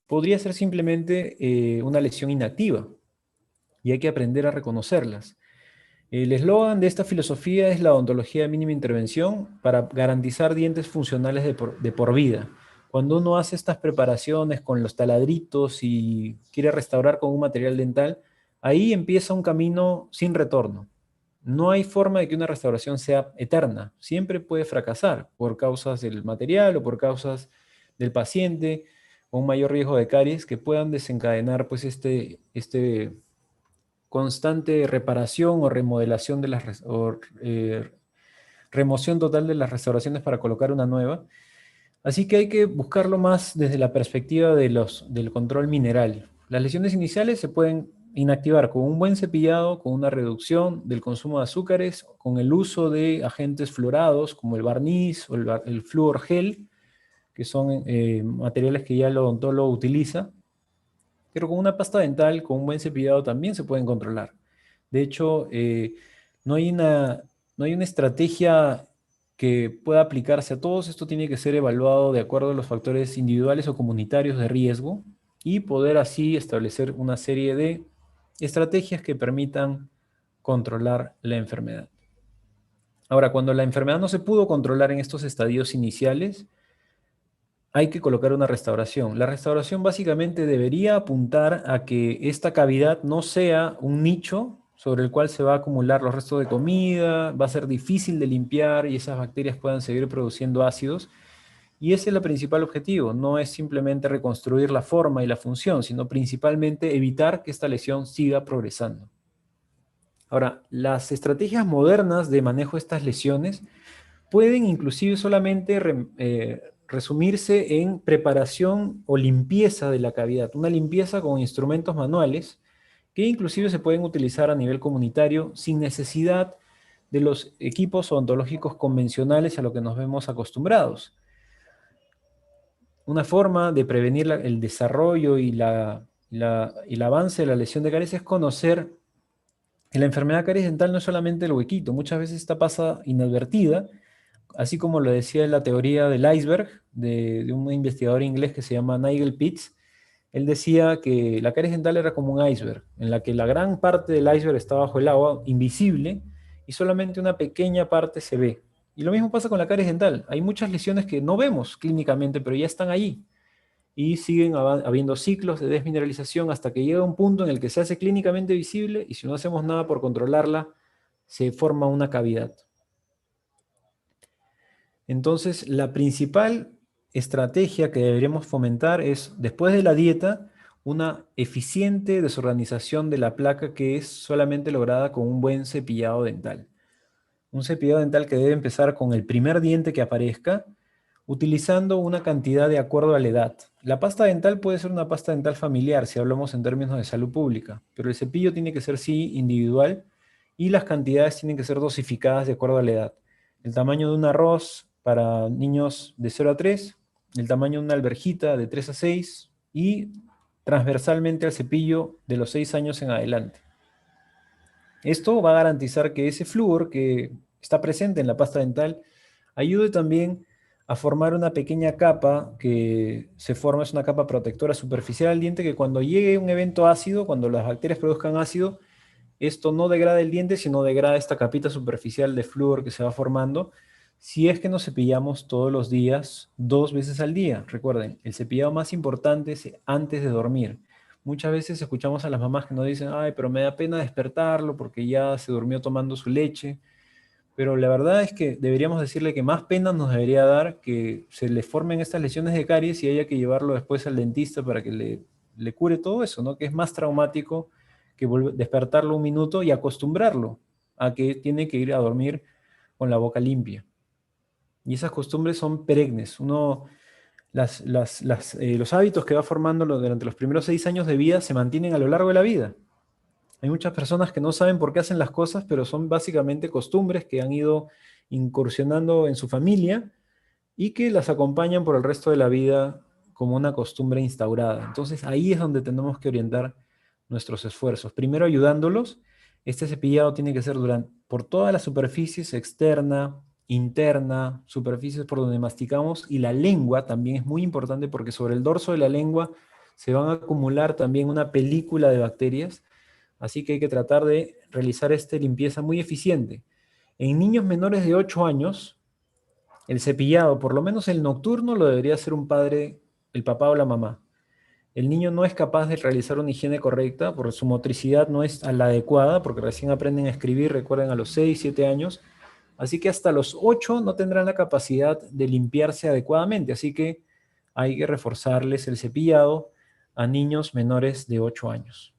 podría ser simplemente una lesión inactiva y hay que aprender a reconocerlas. El eslogan de esta filosofía es la odontología de mínima intervención para garantizar dientes funcionales de por vida. Cuando uno hace estas preparaciones con los taladritos y quiere restaurar con un material dental, ahí empieza un camino sin retorno. No hay forma de que una restauración sea eterna. Siempre puede fracasar por causas del material o por causas del paciente o un mayor riesgo de caries que puedan desencadenar pues este constante reparación o remodelación de remoción total de las restauraciones para colocar una nueva. Así que hay que buscarlo más desde la perspectiva del control mineral. Las lesiones iniciales se pueden inactivar con un buen cepillado, con una reducción del consumo de azúcares, con el uso de agentes fluorados como el barniz o el flúor gel, que son materiales que ya el odontólogo utiliza, pero con una pasta dental, con un buen cepillado también se pueden controlar. De hecho, no hay no hay una estrategia que pueda aplicarse a todos. Esto tiene que ser evaluado de acuerdo a los factores individuales o comunitarios de riesgo y poder así establecer una serie de estrategias que permitan controlar la enfermedad. Ahora, cuando la enfermedad no se pudo controlar en estos estadios iniciales, hay que colocar una restauración. La restauración básicamente debería apuntar a que esta cavidad no sea un nicho sobre el cual se va a acumular los restos de comida, va a ser difícil de limpiar y esas bacterias puedan seguir produciendo ácidos. Y ese es el principal objetivo, no es simplemente reconstruir la forma y la función, sino principalmente evitar que esta lesión siga progresando. Ahora, las estrategias modernas de manejo de estas lesiones pueden inclusive solamente resumirse en preparación o limpieza de la cavidad, una limpieza con instrumentos manuales que inclusive se pueden utilizar a nivel comunitario sin necesidad de los equipos odontológicos convencionales a lo que nos vemos acostumbrados. Una forma de prevenir el desarrollo y el avance de la lesión de caries es conocer que la enfermedad de caries dental no es solamente el huequito, muchas veces esta pasa inadvertida, así como lo decía la teoría del iceberg de un investigador inglés que se llama Nigel Pitts. Él decía que la caries dental era como un iceberg, en la que la gran parte del iceberg está bajo el agua, invisible, y solamente una pequeña parte se ve. Y lo mismo pasa con la caries dental. Hay muchas lesiones que no vemos clínicamente, pero ya están allí. Y siguen habiendo ciclos de desmineralización hasta que llega un punto en el que se hace clínicamente visible y si no hacemos nada por controlarla, se forma una cavidad. Entonces, la principal estrategia que deberíamos fomentar es, después de la dieta, una eficiente desorganización de la placa que es solamente lograda con un buen cepillado dental. Un cepillado dental que debe empezar con el primer diente que aparezca, utilizando una cantidad de acuerdo a la edad. La pasta dental puede ser una pasta dental familiar, si hablamos en términos de salud pública, pero el cepillo tiene que ser, sí, individual y las cantidades tienen que ser dosificadas de acuerdo a la edad. El tamaño de un arroz para niños de 0 a 3, el tamaño de una alverjita de 3 a 6 y transversalmente al cepillo de los 6 años en adelante. Esto va a garantizar que ese flúor que está presente en la pasta dental ayude también a formar una pequeña capa que se forma, es una capa protectora superficial al diente que cuando llegue un evento ácido, cuando las bacterias produzcan ácido, esto no degrada el diente, sino degrada esta capita superficial de flúor que se va formando si es que nos cepillamos todos los días, 2 veces al día. Recuerden, el cepillado más importante es antes de dormir. Muchas veces escuchamos a las mamás que nos dicen, ay, pero me da pena despertarlo porque ya se durmió tomando su leche. Pero la verdad es que deberíamos decirle que más pena nos debería dar que se le formen estas lesiones de caries y haya que llevarlo después al dentista para que le cure todo eso, ¿no? Que es más traumático que despertarlo un minuto y acostumbrarlo a que tiene que ir a dormir con la boca limpia. Y esas costumbres son perennes. Los hábitos que va formando durante los primeros 6 años de vida se mantienen a lo largo de la vida. Hay muchas personas que no saben por qué hacen las cosas, pero son básicamente costumbres que han ido incursionando en su familia y que las acompañan por el resto de la vida como una costumbre instaurada. Entonces ahí es donde tenemos que orientar nuestros esfuerzos. Primero ayudándolos. Este cepillado tiene que ser por todas las superficies, externa, interna, superficies por donde masticamos, y la lengua también es muy importante porque sobre el dorso de la lengua se van a acumular también una película de bacterias, así que hay que tratar de realizar esta limpieza muy eficiente. En niños menores de 8 años, el cepillado, por lo menos el nocturno, lo debería hacer un padre, el papá o la mamá. El niño no es capaz de realizar una higiene correcta porque su motricidad no es a la adecuada, porque recién aprenden a escribir, recuerden, a los 6, 7 años. Así que hasta los 8 no tendrán la capacidad de limpiarse adecuadamente. Así que hay que reforzarles el cepillado a niños menores de 8 años.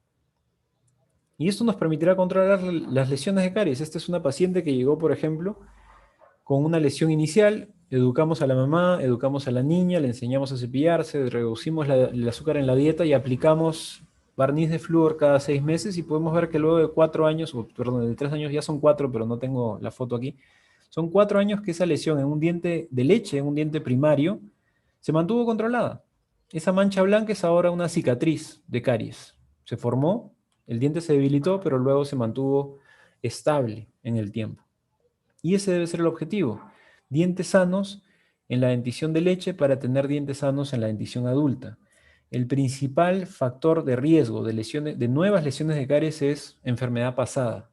Y esto nos permitirá controlar las lesiones de caries. Esta es una paciente que llegó, por ejemplo, con una lesión inicial. Educamos a la mamá, educamos a la niña, le enseñamos a cepillarse, reducimos el azúcar en la dieta y aplicamos barniz de flúor cada 6 meses y podemos ver que luego de 4 años, o perdón, de 3 años, ya son 4, pero no tengo la foto aquí, son 4 años que esa lesión en un diente de leche, en un diente primario, se mantuvo controlada. Esa mancha blanca es ahora una cicatriz de caries. Se formó, el diente se debilitó, pero luego se mantuvo estable en el tiempo. Y ese debe ser el objetivo. Dientes sanos en la dentición de leche para tener dientes sanos en la dentición adulta. el principal factor de riesgo de lesiones, de nuevas lesiones de caries es enfermedad pasada.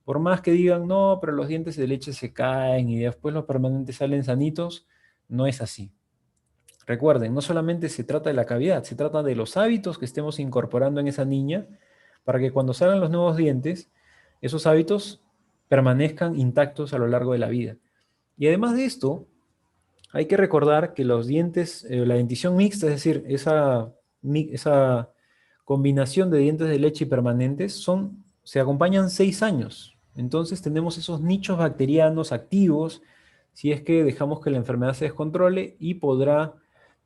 Por más que digan, no, pero los dientes de leche se caen y después los permanentes salen sanitos, no es así. Recuerden, no solamente se trata de la cavidad, se trata de los hábitos que estemos incorporando en esa niña para que cuando salgan los nuevos dientes, esos hábitos permanezcan intactos a lo largo de la vida. Y además de esto, hay que recordar que los dientes, la dentición mixta, es decir, esa combinación de dientes de leche y permanentes, se acompañan 6 años. Entonces tenemos esos nichos bacterianos activos si es que dejamos que la enfermedad se descontrole y podrá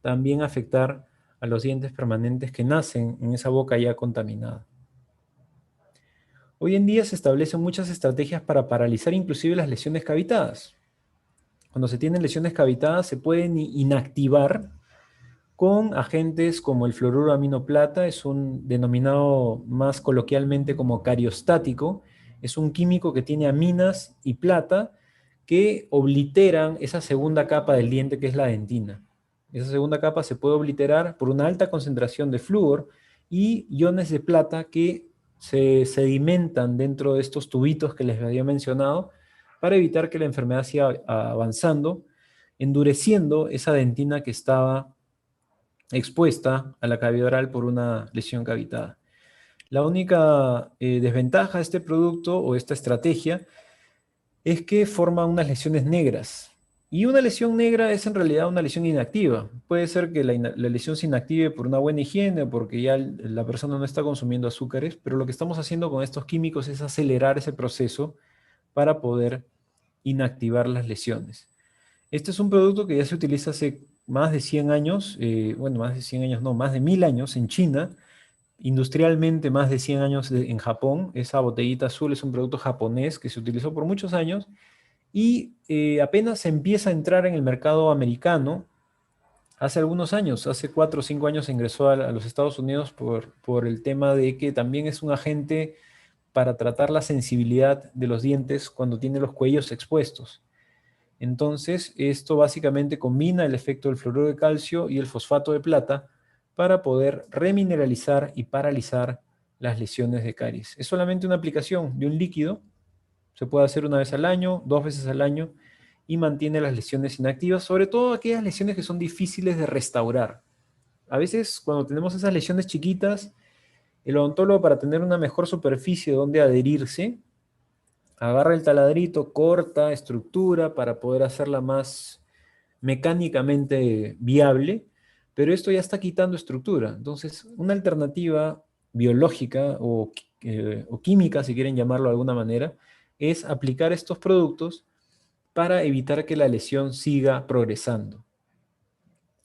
también afectar a los dientes permanentes que nacen en esa boca ya contaminada. Hoy en día se establecen muchas estrategias para paralizar inclusive las lesiones cavitadas. Cuando se tienen lesiones cavitadas se pueden inactivar con agentes como el fluoruro de aminoplata, es un denominado más coloquialmente como cariostático, es un químico que tiene aminas y plata que obliteran esa segunda capa del diente que es la dentina. Esa segunda capa se puede obliterar por una alta concentración de flúor y iones de plata que se sedimentan dentro de estos tubitos que les había mencionado para evitar que la enfermedad siga avanzando, endureciendo esa dentina que estaba expuesta a la cavidad oral por una lesión cavitada. La única desventaja de este producto o esta estrategia es que forma unas lesiones negras. Y una lesión negra es en realidad una lesión inactiva. Puede ser que la lesión se inactive por una buena higiene o porque ya la persona no está consumiendo azúcares, pero lo que estamos haciendo con estos químicos es acelerar ese proceso para poder inactivar las lesiones. Este es un producto que ya se utiliza hace más de 100 años, bueno, más de 100 años no, más de 1000 años en China, industrialmente más de 100 años en Japón. Esa botellita azul es un producto japonés que se utilizó por muchos años y apenas se empieza a entrar en el mercado americano hace algunos años, hace 4 o 5 años ingresó a los Estados Unidos por el tema de que también es un agente para tratar la sensibilidad de los dientes cuando tiene los cuellos expuestos. Entonces, esto básicamente combina el efecto del fluoruro de calcio y el fosfato de plata para poder remineralizar y paralizar las lesiones de caries. Es solamente una aplicación de un líquido, se puede hacer una vez al año, 2 veces al año, y mantiene las lesiones inactivas, sobre todo aquellas lesiones que son difíciles de restaurar. A veces, cuando tenemos esas lesiones chiquitas, el odontólogo, para tener una mejor superficie donde adherirse, agarra el taladrito, corta estructura para poder hacerla más mecánicamente viable, pero esto ya está quitando estructura. Entonces, una alternativa biológica o química, si quieren llamarlo de alguna manera, es aplicar estos productos para evitar que la lesión siga progresando.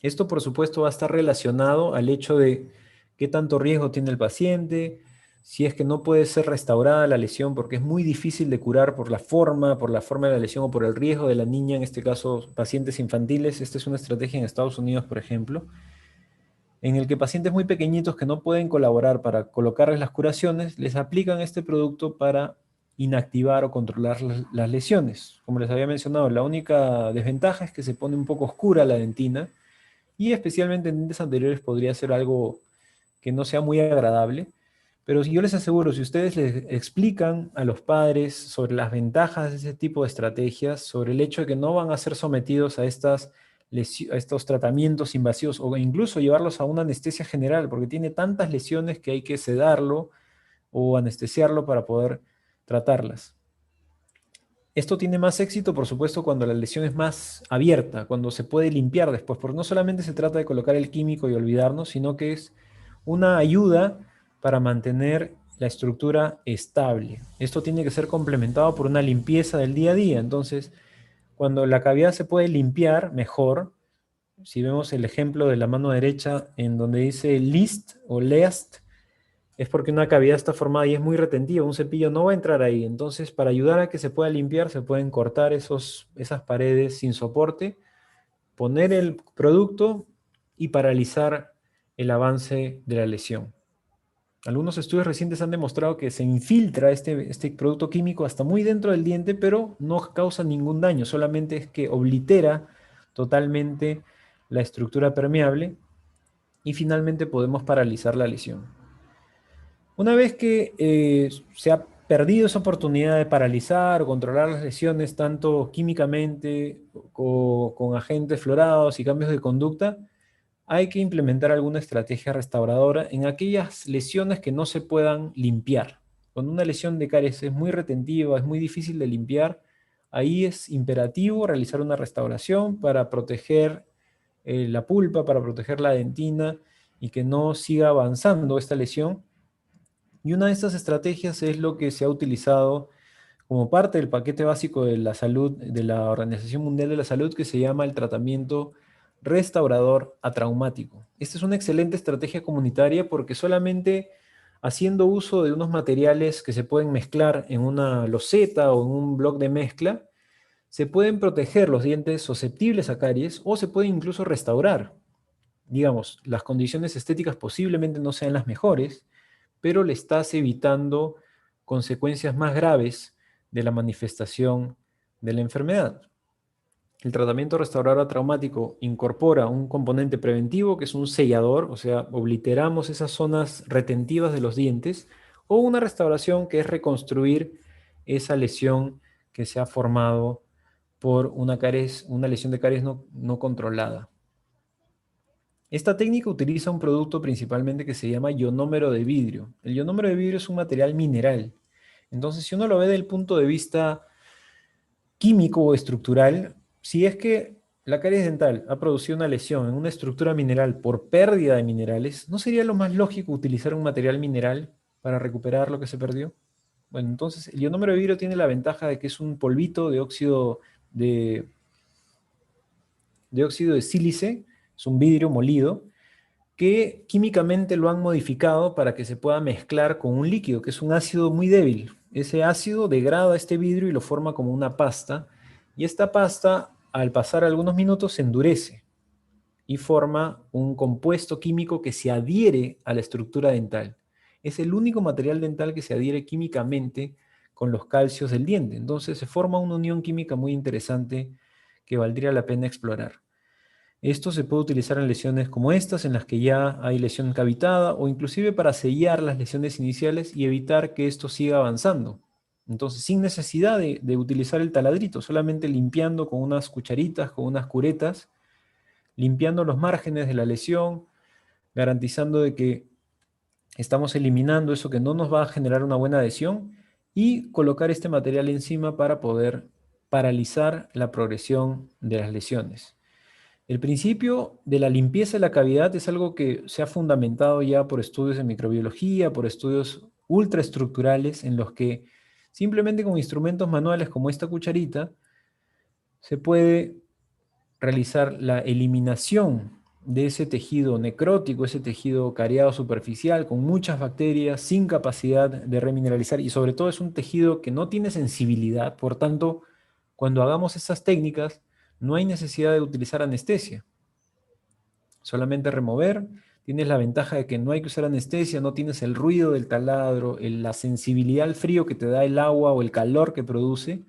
Esto, por supuesto, va a estar relacionado al hecho de qué tanto riesgo tiene el paciente, si es que no puede ser restaurada la lesión porque es muy difícil de curar por la forma de la lesión o por el riesgo de la niña, en este caso pacientes infantiles. Esta es una estrategia en Estados Unidos, por ejemplo, en el que pacientes muy pequeñitos que no pueden colaborar para colocarles las curaciones, les aplican este producto para inactivar o controlar las lesiones. Como les había mencionado, la única desventaja es que se pone un poco oscura la dentina y especialmente en dientes anteriores podría ser algo que no sea muy agradable. Pero yo les aseguro, si ustedes les explican a los padres sobre las ventajas de ese tipo de estrategias, sobre el hecho de que no van a ser sometidos a estos tratamientos invasivos o incluso llevarlos a una anestesia general, porque tiene tantas lesiones que hay que sedarlo o anestesiarlo para poder tratarlas. Esto tiene más éxito, por supuesto, cuando la lesión es más abierta, cuando se puede limpiar después, porque no solamente se trata de colocar el químico y olvidarnos, sino que es una ayuda para mantener la estructura estable. Esto tiene que ser complementado por una limpieza del día a día. Entonces, cuando la cavidad se puede limpiar mejor, si vemos el ejemplo de la mano derecha en donde dice list o least, es porque una cavidad está formada y es muy retentiva, un cepillo no va a entrar ahí. Entonces, para ayudar a que se pueda limpiar, se pueden cortar esas paredes sin soporte, poner el producto y paralizar el avance de la lesión. Algunos estudios recientes han demostrado que se infiltra este producto químico hasta muy dentro del diente, pero no causa ningún daño, solamente es que oblitera totalmente la estructura permeable y finalmente podemos paralizar la lesión. Una vez que se ha perdido esa oportunidad de paralizar o controlar las lesiones, tanto químicamente con agentes fluorados y cambios de conducta, hay que implementar alguna estrategia restauradora en aquellas lesiones que no se puedan limpiar. Cuando una lesión de caries es muy retentiva, es muy difícil de limpiar, ahí es imperativo realizar una restauración para proteger la pulpa, para proteger la dentina y que no siga avanzando esta lesión. Y una de estas estrategias es lo que se ha utilizado como parte del paquete básico de la salud de la Organización Mundial de la Salud, que se llama el tratamiento restaurador atraumático. Esta es una excelente estrategia comunitaria porque solamente haciendo uso de unos materiales que se pueden mezclar en una loseta o en un bloc de mezcla, se pueden proteger los dientes susceptibles a caries o se pueden incluso restaurar. Digamos, las condiciones estéticas posiblemente no sean las mejores, pero le estás evitando consecuencias más graves de la manifestación de la enfermedad. El tratamiento restaurador traumático incorpora un componente preventivo que es un sellador, o sea, obliteramos esas zonas retentivas de los dientes, o una restauración que es reconstruir esa lesión que se ha formado por una lesión de caries no controlada. Esta técnica utiliza un producto principalmente que se llama ionómero de vidrio. El ionómero de vidrio es un material mineral. Entonces, si uno lo ve desde el punto de vista químico o estructural, si es que la caries dental ha producido una lesión en una estructura mineral por pérdida de minerales, ¿no sería lo más lógico utilizar un material mineral para recuperar lo que se perdió? Bueno, entonces el ionómero de vidrio tiene la ventaja de que es un polvito de óxido de sílice, es un vidrio molido, que químicamente lo han modificado para que se pueda mezclar con un líquido, que es un ácido muy débil. Ese ácido degrada este vidrio y lo forma como una pasta, y esta pasta, al pasar algunos minutos, se endurece y forma un compuesto químico que se adhiere a la estructura dental. Es el único material dental que se adhiere químicamente con los calcios del diente. Entonces se forma una unión química muy interesante que valdría la pena explorar. Esto se puede utilizar en lesiones como estas, en las que ya hay lesión cavitada, o inclusive para sellar las lesiones iniciales y evitar que esto siga avanzando. Entonces, sin necesidad de utilizar el taladrito, solamente limpiando con unas cucharitas, con unas curetas, limpiando los márgenes de la lesión, garantizando de que estamos eliminando eso que no nos va a generar una buena adhesión, y colocar este material encima para poder paralizar la progresión de las lesiones. El principio de la limpieza de la cavidad es algo que se ha fundamentado ya por estudios de microbiología, por estudios ultraestructurales, en los que simplemente con instrumentos manuales como esta cucharita se puede realizar la eliminación de ese tejido necrótico, ese tejido cariado superficial con muchas bacterias, sin capacidad de remineralizar, y sobre todo es un tejido que no tiene sensibilidad. Por tanto, cuando hagamos estas técnicas, no hay necesidad de utilizar anestesia. Solamente remover. Tienes la ventaja de que no hay que usar anestesia, no tienes el ruido del taladro, la sensibilidad al frío que te da el agua o el calor que produce.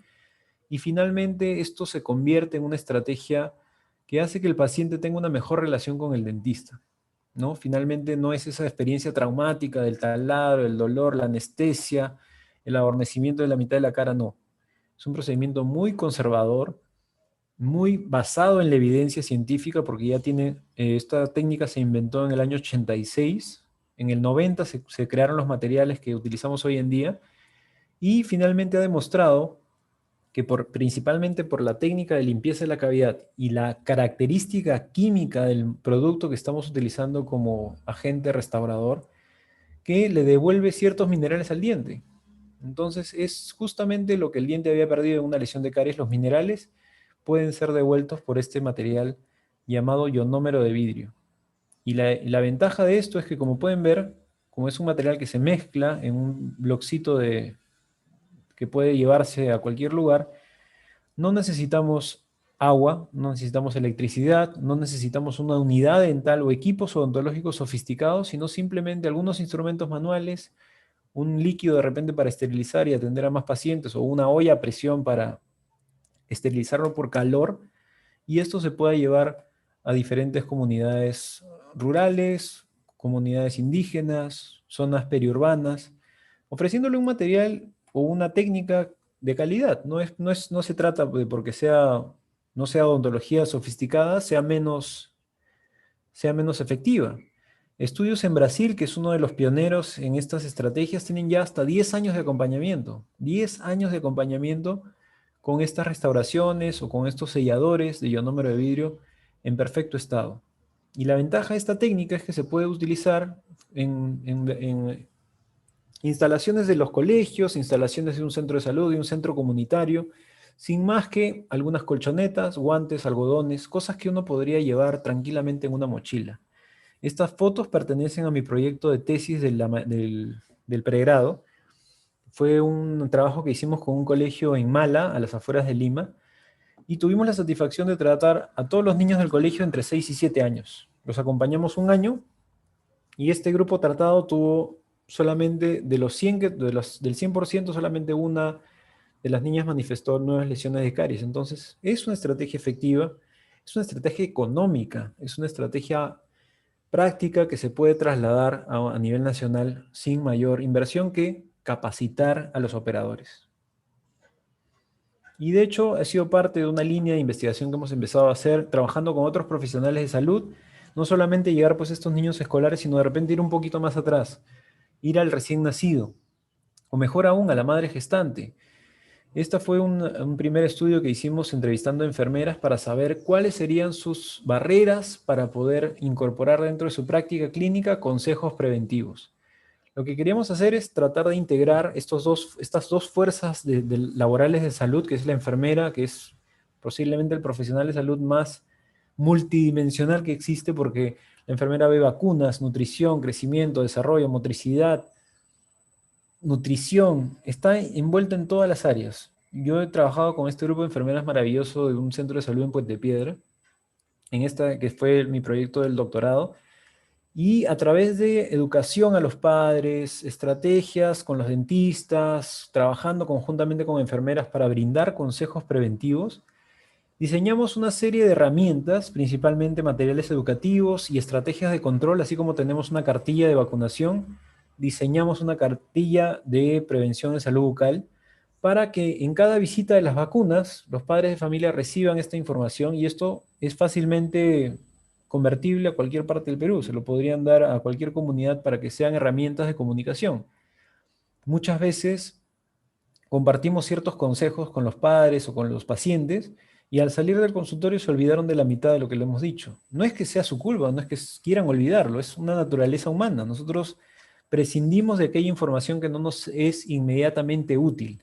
Y finalmente esto se convierte en una estrategia que hace que el paciente tenga una mejor relación con el dentista, ¿no? Finalmente no es esa experiencia traumática del taladro, el dolor, la anestesia, el adormecimiento de la mitad de la cara, no. Es un procedimiento muy conservador, muy basado en la evidencia científica, porque ya tiene, esta técnica se inventó en el año 86, en el 90 se crearon los materiales que utilizamos hoy en día, y finalmente ha demostrado que principalmente por la técnica de limpieza de la cavidad y la característica química del producto que estamos utilizando como agente restaurador, que le devuelve ciertos minerales al diente. Entonces es justamente lo que el diente había perdido en una lesión de caries. Los minerales pueden ser devueltos por este material llamado ionómero de vidrio. Y la ventaja de esto es que, como pueden ver, como es un material que se mezcla en un bloccito que puede llevarse a cualquier lugar, no necesitamos agua, no necesitamos electricidad, no necesitamos una unidad dental o equipos odontológicos sofisticados, sino simplemente algunos instrumentos manuales, un líquido de repente para esterilizar y atender a más pacientes, o una olla a presión para esterilizarlo por calor, y esto se puede llevar a diferentes comunidades rurales, comunidades indígenas, zonas periurbanas, ofreciéndole un material o una técnica de calidad. No se trata de porque no sea odontología sofisticada, sea menos efectiva. Estudios en Brasil, que es uno de los pioneros en estas estrategias, tienen ya hasta 10 años de acompañamiento. 10 años de acompañamiento con estas restauraciones o con estos selladores de ionómero de vidrio en perfecto estado. Y la ventaja de esta técnica es que se puede utilizar en instalaciones de los colegios, instalaciones de un centro de salud, de un centro comunitario, sin más que algunas colchonetas, guantes, algodones, cosas que uno podría llevar tranquilamente en una mochila. Estas fotos pertenecen a mi proyecto de tesis del pregrado. Fue un trabajo que hicimos con un colegio en Mala, a las afueras de Lima, y tuvimos la satisfacción de tratar a todos los niños del colegio entre 6 y 7 años. Los acompañamos un año y este grupo tratado tuvo solamente del 100%, solamente una de las niñas manifestó nuevas lesiones de caries. Entonces, es una estrategia efectiva, es una estrategia económica, es una estrategia práctica que se puede trasladar a nivel nacional sin mayor inversión que capacitar a los operadores. Y de hecho ha sido parte de una línea de investigación que hemos empezado a hacer trabajando con otros profesionales de salud, no solamente llegar pues a estos niños escolares, sino de repente ir un poquito más atrás, ir al recién nacido, o mejor aún a la madre gestante. Este fue un primer estudio que hicimos entrevistando enfermeras para saber cuáles serían sus barreras para poder incorporar dentro de su práctica clínica consejos preventivos. Lo que queríamos hacer es tratar de integrar estas dos fuerzas laborales de salud, que es la enfermera, que es posiblemente el profesional de salud más multidimensional que existe, porque la enfermera ve vacunas, nutrición, crecimiento, desarrollo, motricidad, nutrición, está envuelta en todas las áreas. Yo he trabajado con este grupo de enfermeras maravilloso de un centro de salud en Puente Piedra, en esta que fue mi proyecto del doctorado, y a través de educación a los padres, estrategias con los dentistas, trabajando conjuntamente con enfermeras para brindar consejos preventivos, diseñamos una serie de herramientas, principalmente materiales educativos y estrategias de control, así como tenemos una cartilla de vacunación, diseñamos una cartilla de prevención de salud bucal para que en cada visita de las vacunas los padres de familia reciban esta información, y esto es fácilmente convertible a cualquier parte del Perú. Se lo podrían dar a cualquier comunidad para que sean herramientas de comunicación. Muchas veces compartimos ciertos consejos con los padres o con los pacientes y al salir del consultorio se olvidaron de la mitad de lo que le hemos dicho. No es que sea su culpa, no es que quieran olvidarlo, es una naturaleza humana. Nosotros prescindimos de aquella información que no nos es inmediatamente útil.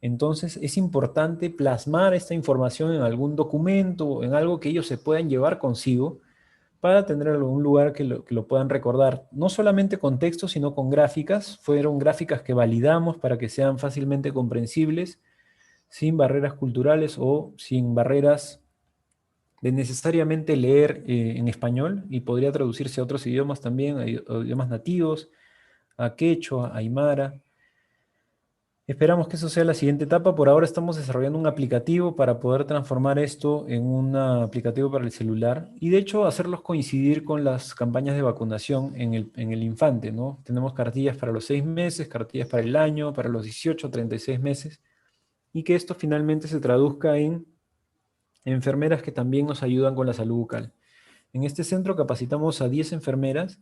Entonces es importante plasmar esta información en algún documento, en algo que ellos se puedan llevar consigo para tener algún lugar que lo puedan recordar. No solamente con texto, sino con gráficas. Fueron gráficas que validamos para que sean fácilmente comprensibles, sin barreras culturales o sin barreras de necesariamente leer en español, y podría traducirse a otros idiomas también, a idiomas nativos, a quechua, a aymara. Esperamos que eso sea la siguiente etapa. Por ahora estamos desarrollando un aplicativo para poder transformar esto en un aplicativo para el celular y de hecho hacerlos coincidir con las campañas de vacunación en el infante, ¿no? Tenemos cartillas para los 6 meses, cartillas para el año, para los 18 o 36 meses, y que esto finalmente se traduzca en enfermeras que también nos ayudan con la salud bucal. En este centro capacitamos a 10 enfermeras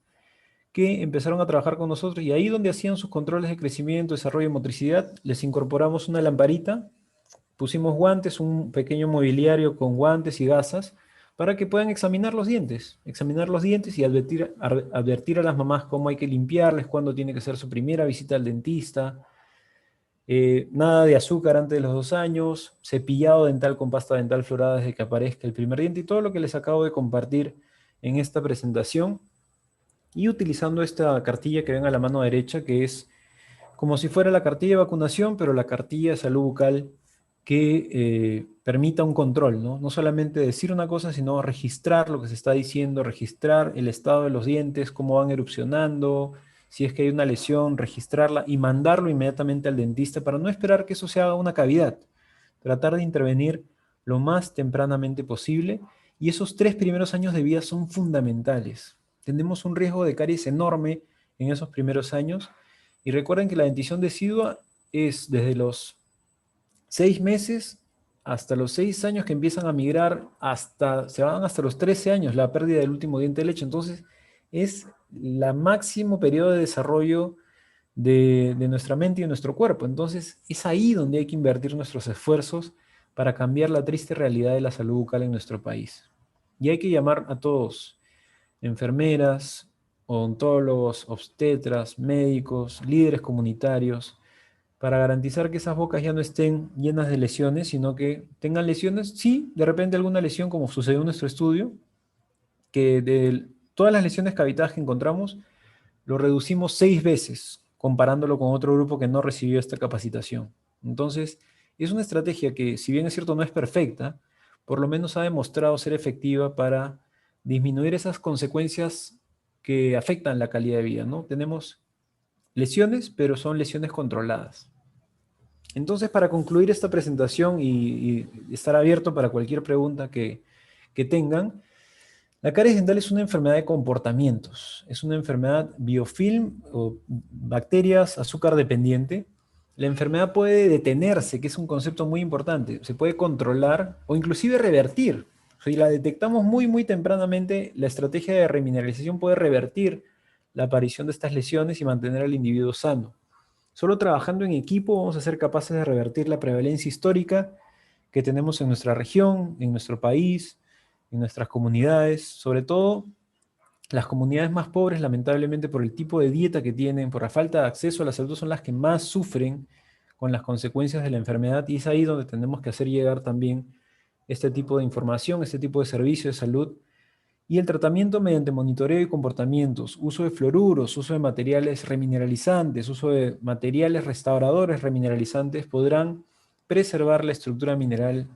que empezaron a trabajar con nosotros, y ahí donde hacían sus controles de crecimiento, desarrollo y motricidad, les incorporamos una lamparita, pusimos guantes, un pequeño mobiliario con guantes y gasas para que puedan examinar los dientes y advertir a las mamás cómo hay que limpiarles, cuándo tiene que ser su primera visita al dentista, nada de azúcar antes de los 2 años, cepillado dental con pasta dental florada desde que aparezca el primer diente, y todo lo que les acabo de compartir en esta presentación. Y utilizando esta cartilla que ven a la mano derecha, que es como si fuera la cartilla de vacunación, pero la cartilla de salud bucal que permita un control, ¿no? No solamente decir una cosa, sino registrar lo que se está diciendo, registrar el estado de los dientes, cómo van erupcionando, si es que hay una lesión, registrarla y mandarlo inmediatamente al dentista para no esperar que eso se haga una cavidad. Tratar de intervenir lo más tempranamente posible, y esos 3 primeros años de vida son fundamentales. tenemos un riesgo de caries enorme en esos primeros años. Y recuerden que la dentición decidua es desde los 6 meses hasta los 6 años que empiezan a migrar, se van hasta los 13 años, la pérdida del último diente de leche. Entonces, es la máximo periodo de desarrollo de nuestra mente y de nuestro cuerpo. Entonces, es ahí donde hay que invertir nuestros esfuerzos para cambiar la triste realidad de la salud bucal en nuestro país. Y hay que llamar a todos, enfermeras, odontólogos, obstetras, médicos, líderes comunitarios, para garantizar que esas bocas ya no estén llenas de lesiones, sino que tengan lesiones, sí, de repente alguna lesión, como sucedió en nuestro estudio, que de todas las lesiones cavitadas que encontramos, lo reducimos 6 veces, comparándolo con otro grupo que no recibió esta capacitación. Entonces, es una estrategia que, si bien es cierto, no es perfecta, por lo menos ha demostrado ser efectiva para disminuir esas consecuencias que afectan la calidad de vida, ¿no? Tenemos lesiones, pero son lesiones controladas. Entonces, para concluir esta presentación y estar abierto para cualquier pregunta que tengan, la caries dental es una enfermedad de comportamientos, es una enfermedad biofilm o bacterias azúcar dependiente. La enfermedad puede detenerse, que es un concepto muy importante, se puede controlar o inclusive revertir. Si la detectamos muy, muy tempranamente, la estrategia de remineralización puede revertir la aparición de estas lesiones y mantener al individuo sano. Solo trabajando en equipo vamos a ser capaces de revertir la prevalencia histórica que tenemos en nuestra región, en nuestro país, en nuestras comunidades, sobre todo las comunidades más pobres, lamentablemente por el tipo de dieta que tienen, por la falta de acceso a la salud, son las que más sufren con las consecuencias de la enfermedad, y es ahí donde tenemos que hacer llegar también este tipo de información, este tipo de servicio de salud, y el tratamiento mediante monitoreo y comportamientos, uso de fluoruros, uso de materiales remineralizantes, uso de materiales restauradores remineralizantes podrán preservar la estructura mineral,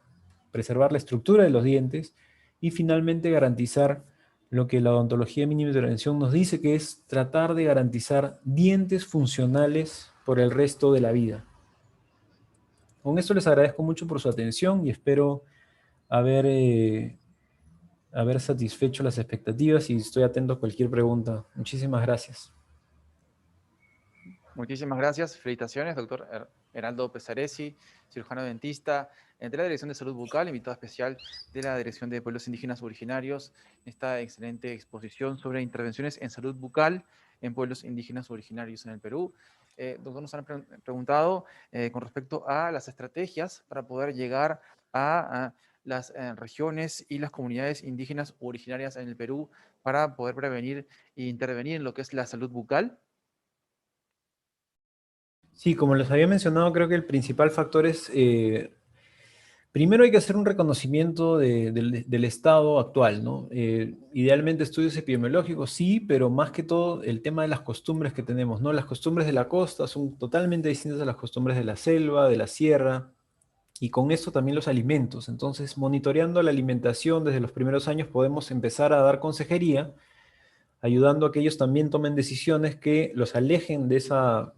preservar la estructura de los dientes y finalmente garantizar lo que la odontología de mínima intervención nos dice, que es tratar de garantizar dientes funcionales por el resto de la vida. Con esto les agradezco mucho por su atención y espero haber haber satisfecho las expectativas y estoy atento a cualquier pregunta. Muchísimas gracias. Muchísimas gracias. Felicitaciones, doctor Heraldo Pesaresi, cirujano dentista, de la Dirección de Salud Bucal, invitado especial de la Dirección de Pueblos Indígenas Originarios. Esta excelente exposición sobre intervenciones en salud bucal en pueblos indígenas originarios en el Perú. Doctor, nos han preguntado con respecto a las estrategias para poder llegar a las regiones y las comunidades indígenas originarias en el Perú para poder prevenir e intervenir en lo que es la salud bucal. Sí, como les había mencionado, creo que el principal factor es, primero hay que hacer un reconocimiento del estado actual, ¿no? Idealmente estudios epidemiológicos, sí, pero más que todo el tema de las costumbres que tenemos, ¿no? Las costumbres de la costa son totalmente distintas a las costumbres de la selva, de la sierra, y con esto también los alimentos. Entonces, monitoreando la alimentación desde los primeros años podemos empezar a dar consejería, ayudando a que ellos también tomen decisiones que los alejen de esa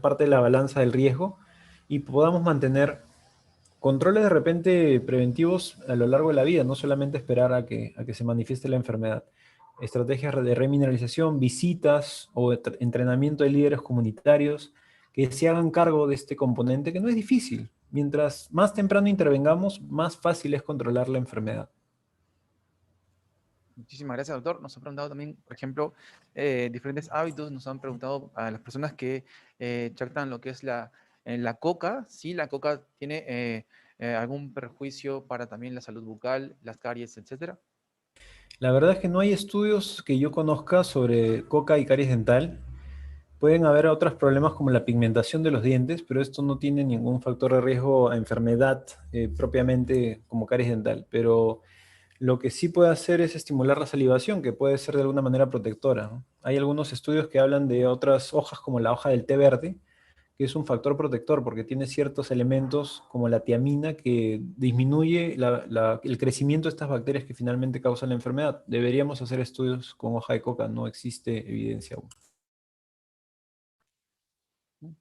parte de la balanza del riesgo y podamos mantener controles de repente preventivos a lo largo de la vida, no solamente esperar a que se manifieste la enfermedad. Estrategias de remineralización, visitas o entrenamiento de líderes comunitarios que se hagan cargo de este componente que no es difícil. Mientras más temprano intervengamos, más fácil es controlar la enfermedad. Muchísimas gracias, doctor. Nos han preguntado también, por ejemplo, diferentes hábitos. Nos han preguntado a las personas que tratan lo que es la coca. ¿Sí? ¿La coca tiene algún perjuicio para también la salud bucal, las caries, etcétera? La verdad es que no hay estudios que yo conozca sobre coca y caries dental. Pueden haber otros problemas como la pigmentación de los dientes, pero esto no tiene ningún factor de riesgo a enfermedad propiamente como caries dental. Pero lo que sí puede hacer es estimular la salivación, que puede ser de alguna manera protectora, ¿no? Hay algunos estudios que hablan de otras hojas como la hoja del té verde, que es un factor protector porque tiene ciertos elementos como la tiamina que disminuye el crecimiento de estas bacterias que finalmente causan la enfermedad. Deberíamos hacer estudios con hoja de coca, no existe evidencia aún.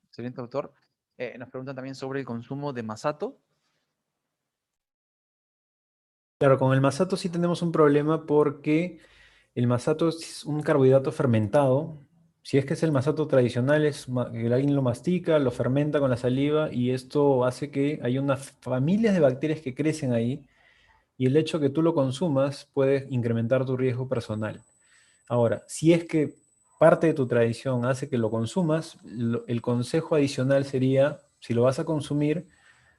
Excelente, doctor. Nos preguntan también sobre el consumo de masato. Claro, con el masato sí tenemos un problema porque El masato es un carbohidrato fermentado. Si es que es el masato tradicional, que alguien lo mastica, lo fermenta con la saliva y esto hace que hay unas familias de bacterias que crecen ahí y el hecho que tú lo consumas puede incrementar tu riesgo personal. Ahora, si es que parte de tu tradición hace que lo consumas, el consejo adicional sería, si lo vas a consumir,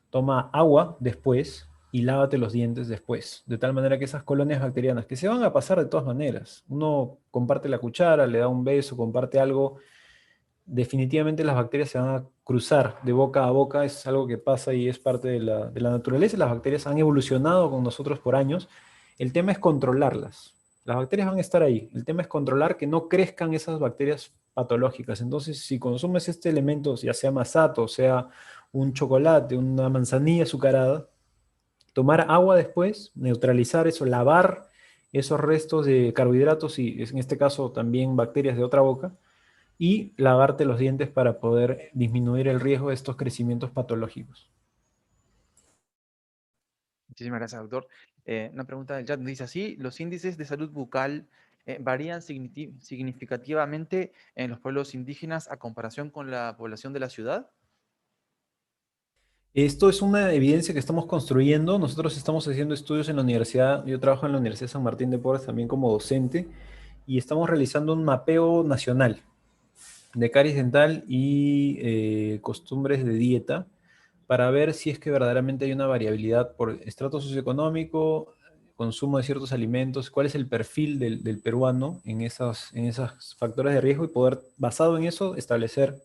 toma agua después y lávate los dientes después, de tal manera que esas colonias bacterianas, que se van a pasar de todas maneras, uno comparte la cuchara, le da un beso, comparte algo, definitivamente las bacterias se van a cruzar de boca a boca, es algo que pasa y es parte de la naturaleza, las bacterias han evolucionado con nosotros por años, el tema es controlarlas, las bacterias van a estar ahí, el tema es controlar que no crezcan esas bacterias patológicas, entonces si consumes este elemento, ya sea masato, sea un chocolate, una manzanilla azucarada, tomar agua después, neutralizar eso, lavar esos restos de carbohidratos y en este caso también bacterias de otra boca, y lavarte los dientes para poder disminuir el riesgo de estos crecimientos patológicos. Muchísimas gracias, doctor. Una pregunta del chat dice así: ¿los índices de salud bucal varían significativamente en los pueblos indígenas a comparación con la población de la ciudad? Esto es una evidencia que estamos construyendo. Nosotros estamos haciendo estudios en la universidad. Yo trabajo en la Universidad San Martín de Porres también como docente y estamos realizando un mapeo nacional de caries dental y costumbres de dieta para ver si es que verdaderamente hay una variabilidad por estrato socioeconómico, consumo de ciertos alimentos, cuál es el perfil del peruano en esos factores de riesgo y poder, basado en eso, establecer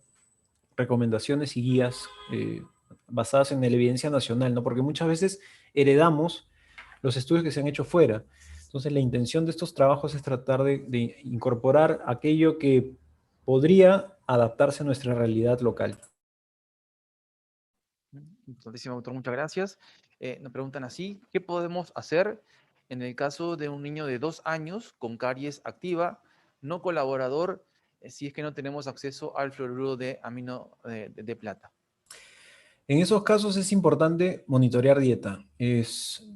recomendaciones y guías basadas en la evidencia nacional, ¿no? Porque muchas veces heredamos los estudios que se han hecho fuera. Entonces, la intención de estos trabajos es tratar de incorporar aquello que podría adaptarse a nuestra realidad local. Importantísimo, doctor, muchas gracias. Nos preguntan así: ¿qué podemos hacer en el caso de un niño de 2 años con caries activa, no colaborador, si es que no tenemos acceso al fluoruro de amino de plata? En esos casos es importante monitorear dieta.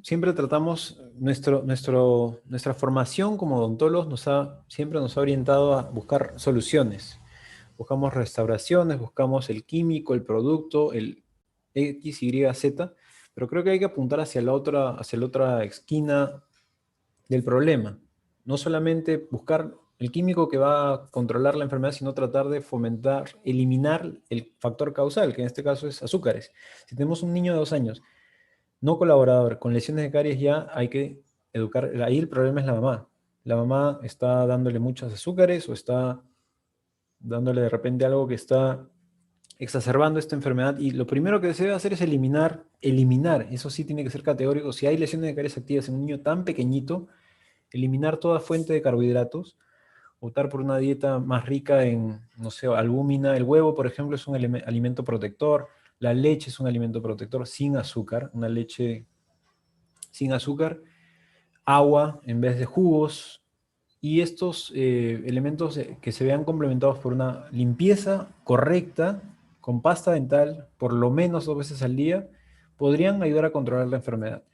Siempre tratamos, nuestra formación como odontólogos siempre nos ha orientado a buscar soluciones. Buscamos restauraciones, buscamos el químico, el producto, el X, Y, Z, pero creo que hay que apuntar hacia la otra esquina del problema. No solamente buscar el químico que va a controlar la enfermedad, sino tratar de fomentar, eliminar el factor causal, que en este caso es azúcares. Si tenemos un niño de 2 años no colaborador con lesiones de caries, ya hay que educar. Ahí el problema es la mamá. La mamá está dándole muchos azúcares o está dándole de repente algo que está exacerbando esta enfermedad y lo primero que se debe hacer es eliminar, eso sí tiene que ser categórico, si hay lesiones de caries activas en un niño tan pequeñito, eliminar toda fuente de carbohidratos, optar por una dieta más rica en, no sé, albúmina, el huevo, por ejemplo, es un alimento protector, la leche es un alimento protector sin azúcar, una leche sin azúcar, agua en vez de jugos, y estos elementos que se vean complementados por una limpieza correcta con pasta dental por lo menos 2 veces al día, podrían ayudar a controlar la enfermedad.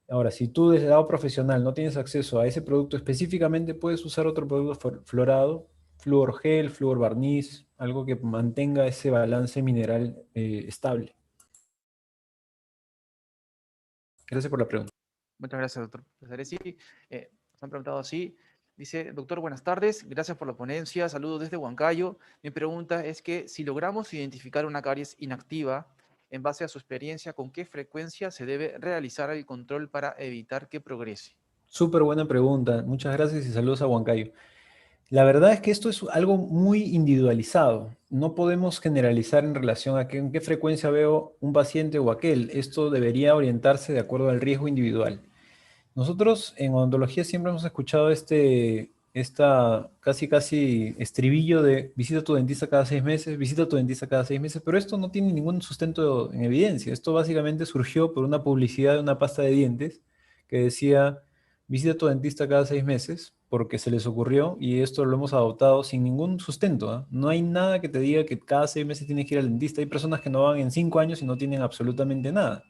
Ahora, si tú desde el lado profesional no tienes acceso a ese producto específicamente, puedes usar otro producto florado, flúor gel, flúor barniz, algo que mantenga ese balance mineral estable. Gracias por la pregunta. Muchas gracias, doctor Pesaresi. Nos han preguntado así. Dice: doctor, buenas tardes, gracias por la ponencia, saludos desde Huancayo. Mi pregunta es que si logramos identificar una caries inactiva, en base a su experiencia, ¿con qué frecuencia se debe realizar el control para evitar que progrese? Súper buena pregunta. Muchas gracias y saludos a Huancayo. La verdad es que esto es algo muy individualizado. No podemos generalizar en relación a en qué frecuencia veo un paciente o aquel. Esto debería orientarse de acuerdo al riesgo individual. Nosotros en odontología siempre hemos escuchado esta casi estribillo de visita a tu dentista cada 6 meses, visita a tu dentista cada 6 meses, pero esto no tiene ningún sustento en evidencia. Esto básicamente surgió por una publicidad de una pasta de dientes que decía visita a tu dentista cada 6 meses porque se les ocurrió y esto lo hemos adoptado sin ningún sustento, ¿ah? No hay nada que te diga que cada 6 meses tienes que ir al dentista. Hay personas que no van en 5 años y no tienen absolutamente nada.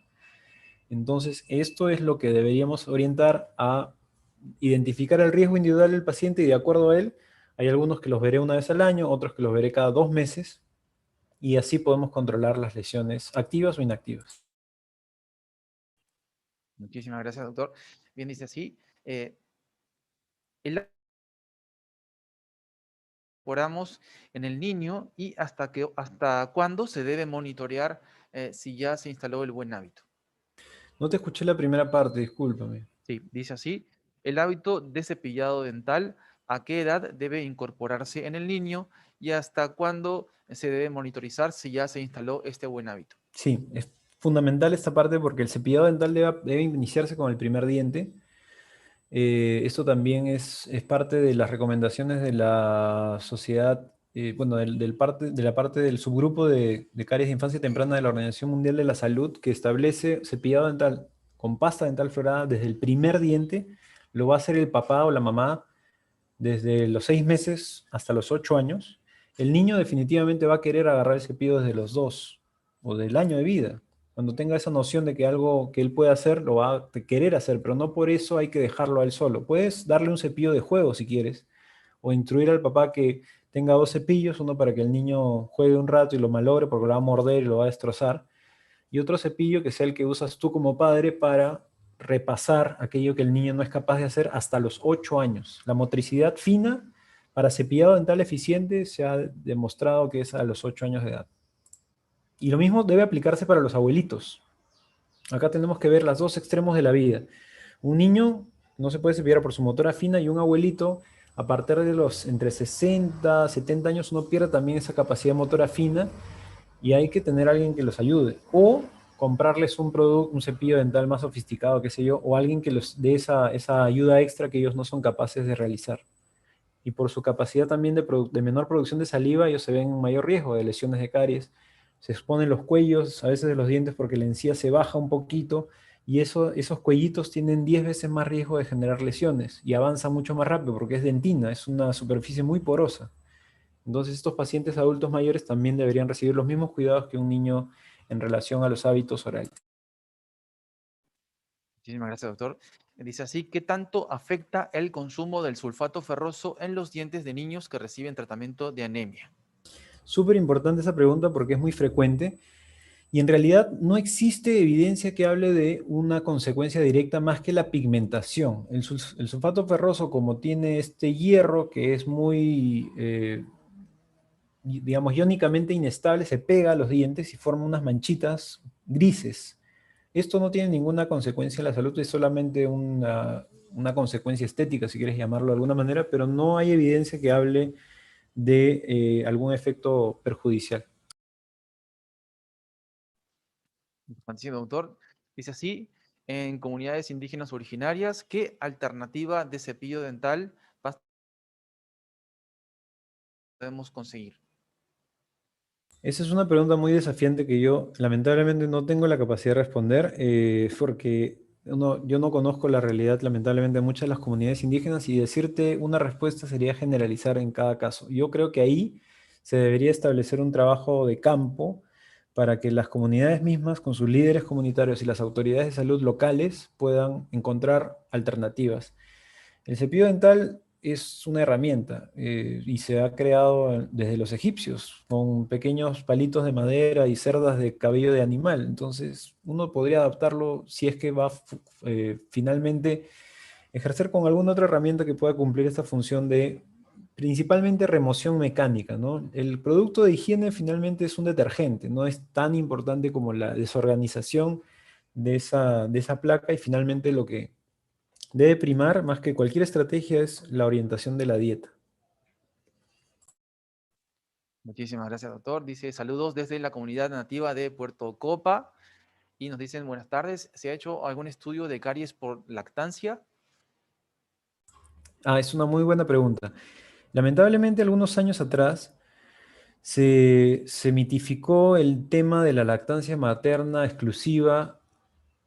Entonces, esto es lo que deberíamos orientar a identificar el riesgo individual del paciente y de acuerdo a él, hay algunos que los veré una vez al año, otros que los veré cada 2 meses, y así podemos controlar las lesiones activas o inactivas. Muchísimas gracias, doctor. Bien, dice así. El oramos en el niño y hasta cuándo se debe monitorear si ya se instaló el buen hábito. No te escuché la primera parte, discúlpame. Sí, dice así, el hábito de cepillado dental, ¿a qué edad debe incorporarse en el niño y hasta cuándo se debe monitorizar si ya se instaló este buen hábito? Sí, es fundamental esta parte porque el cepillado dental debe iniciarse con el primer diente. Esto también es parte de las recomendaciones de la sociedad, bueno, de la parte del subgrupo de caries de infancia temprana de la Organización Mundial de la Salud, que establece cepillado dental con pasta dental fluorada desde el primer diente. Lo va a hacer el papá o la mamá desde los 6 meses hasta los 8 años. El niño definitivamente va a querer agarrar el cepillo desde los 2 o del año de vida. Cuando tenga esa noción de que algo que él puede hacer, lo va a querer hacer, pero no por eso hay que dejarlo a él solo. Puedes darle un cepillo de juego si quieres, o instruir al papá que tenga 2 cepillos, uno para que el niño juegue un rato y lo malogre porque lo va a morder y lo va a destrozar, y otro cepillo que sea el que usas tú como padre para repasar aquello que el niño no es capaz de hacer hasta los 8 años. La motricidad fina para cepillado dental eficiente se ha demostrado que es a los 8 años de edad. Y lo mismo debe aplicarse para los abuelitos. Acá tenemos que ver los dos extremos de la vida. Un niño no se puede cepillar por su motora fina y un abuelito, a partir de los entre 60, 70 años, uno pierde también esa capacidad motora fina y hay que tener a alguien que los ayude. O comprarles un producto, un cepillo dental más sofisticado, qué sé yo, o alguien que les dé esa ayuda extra que ellos no son capaces de realizar. Y por su capacidad también de menor producción de saliva, ellos se ven en mayor riesgo de lesiones de caries. Se exponen los cuellos, a veces de los dientes, porque la encía se baja un poquito y esos cuellitos tienen 10 veces más riesgo de generar lesiones y avanza mucho más rápido porque es dentina, es una superficie muy porosa. Entonces, estos pacientes adultos mayores también deberían recibir los mismos cuidados que un niño en relación a los hábitos orales. Muchísimas gracias, doctor. Dice así, ¿qué tanto afecta el consumo del sulfato ferroso en los dientes de niños que reciben tratamiento de anemia? Súper importante esa pregunta porque es muy frecuente y en realidad no existe evidencia que hable de una consecuencia directa más que la pigmentación. El sulfato ferroso, como tiene este hierro que es muy, digamos, iónicamente inestable, se pega a los dientes y forma unas manchitas grises. Esto no tiene ninguna consecuencia en la salud, es solamente una consecuencia estética, si quieres llamarlo de alguna manera, pero no hay evidencia que hable de algún efecto perjudicial. Fantástico, doctor. Dice así, en comunidades indígenas originarias, ¿qué alternativa de cepillo dental podemos conseguir? Esa es una pregunta muy desafiante que yo lamentablemente no tengo la capacidad de responder porque yo no conozco la realidad lamentablemente de muchas de las comunidades indígenas y decirte una respuesta sería generalizar en cada caso. Yo creo que ahí se debería establecer un trabajo de campo para que las comunidades mismas con sus líderes comunitarios y las autoridades de salud locales puedan encontrar alternativas. El cepillo dental es una herramienta y se ha creado desde los egipcios con pequeños palitos de madera y cerdas de cabello de animal. Entonces, uno podría adaptarlo si es que va finalmente ejercer con alguna otra herramienta que pueda cumplir esta función de principalmente remoción mecánica, ¿no? El producto de higiene finalmente es un detergente, no es tan importante como la desorganización de esa placa y finalmente lo que debe primar más que cualquier estrategia es la orientación de la dieta. Muchísimas gracias, doctor. Dice, saludos desde la comunidad nativa de Puerto Copa. Y nos dicen, buenas tardes, ¿se ha hecho algún estudio de caries por lactancia? Es una muy buena pregunta. Lamentablemente, algunos años atrás se mitificó el tema de la lactancia materna exclusiva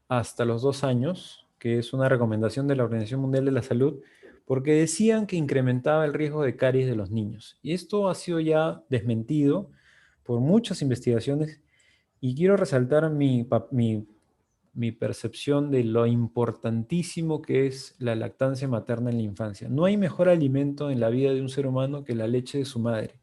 hasta los 2 años, que es una recomendación de la Organización Mundial de la Salud, porque decían que incrementaba el riesgo de caries de los niños. Y esto ha sido ya desmentido por muchas investigaciones y quiero resaltar mi mi percepción de lo importantísimo que es la lactancia materna en la infancia. No hay mejor alimento en la vida de un ser humano que la leche de su madre.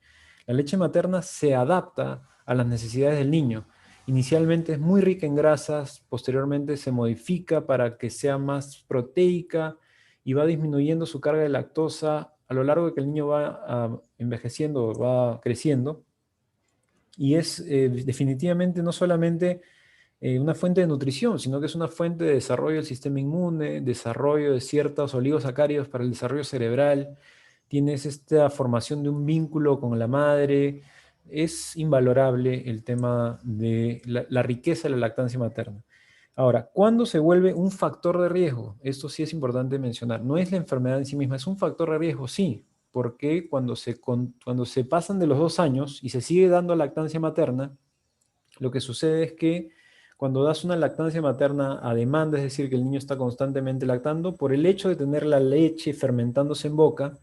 La leche materna se adapta a las necesidades del niño. Inicialmente es muy rica en grasas, posteriormente se modifica para que sea más proteica y va disminuyendo su carga de lactosa a lo largo de que el niño va envejeciendo, va creciendo. Y es definitivamente no solamente una fuente de nutrición, sino que es una fuente de desarrollo del sistema inmune, desarrollo de ciertos oligosacáridos para el desarrollo cerebral, tienes esta formación de un vínculo con la madre. Es invalorable el tema de la riqueza de la lactancia materna. Ahora, ¿cuándo se vuelve un factor de riesgo? Esto sí es importante mencionar. No es la enfermedad en sí misma, es un factor de riesgo, sí, porque cuando se pasan de los 2 años y se sigue dando lactancia materna, lo que sucede es que cuando das una lactancia materna a demanda, es decir, que el niño está constantemente lactando, por el hecho de tener la leche fermentándose en boca,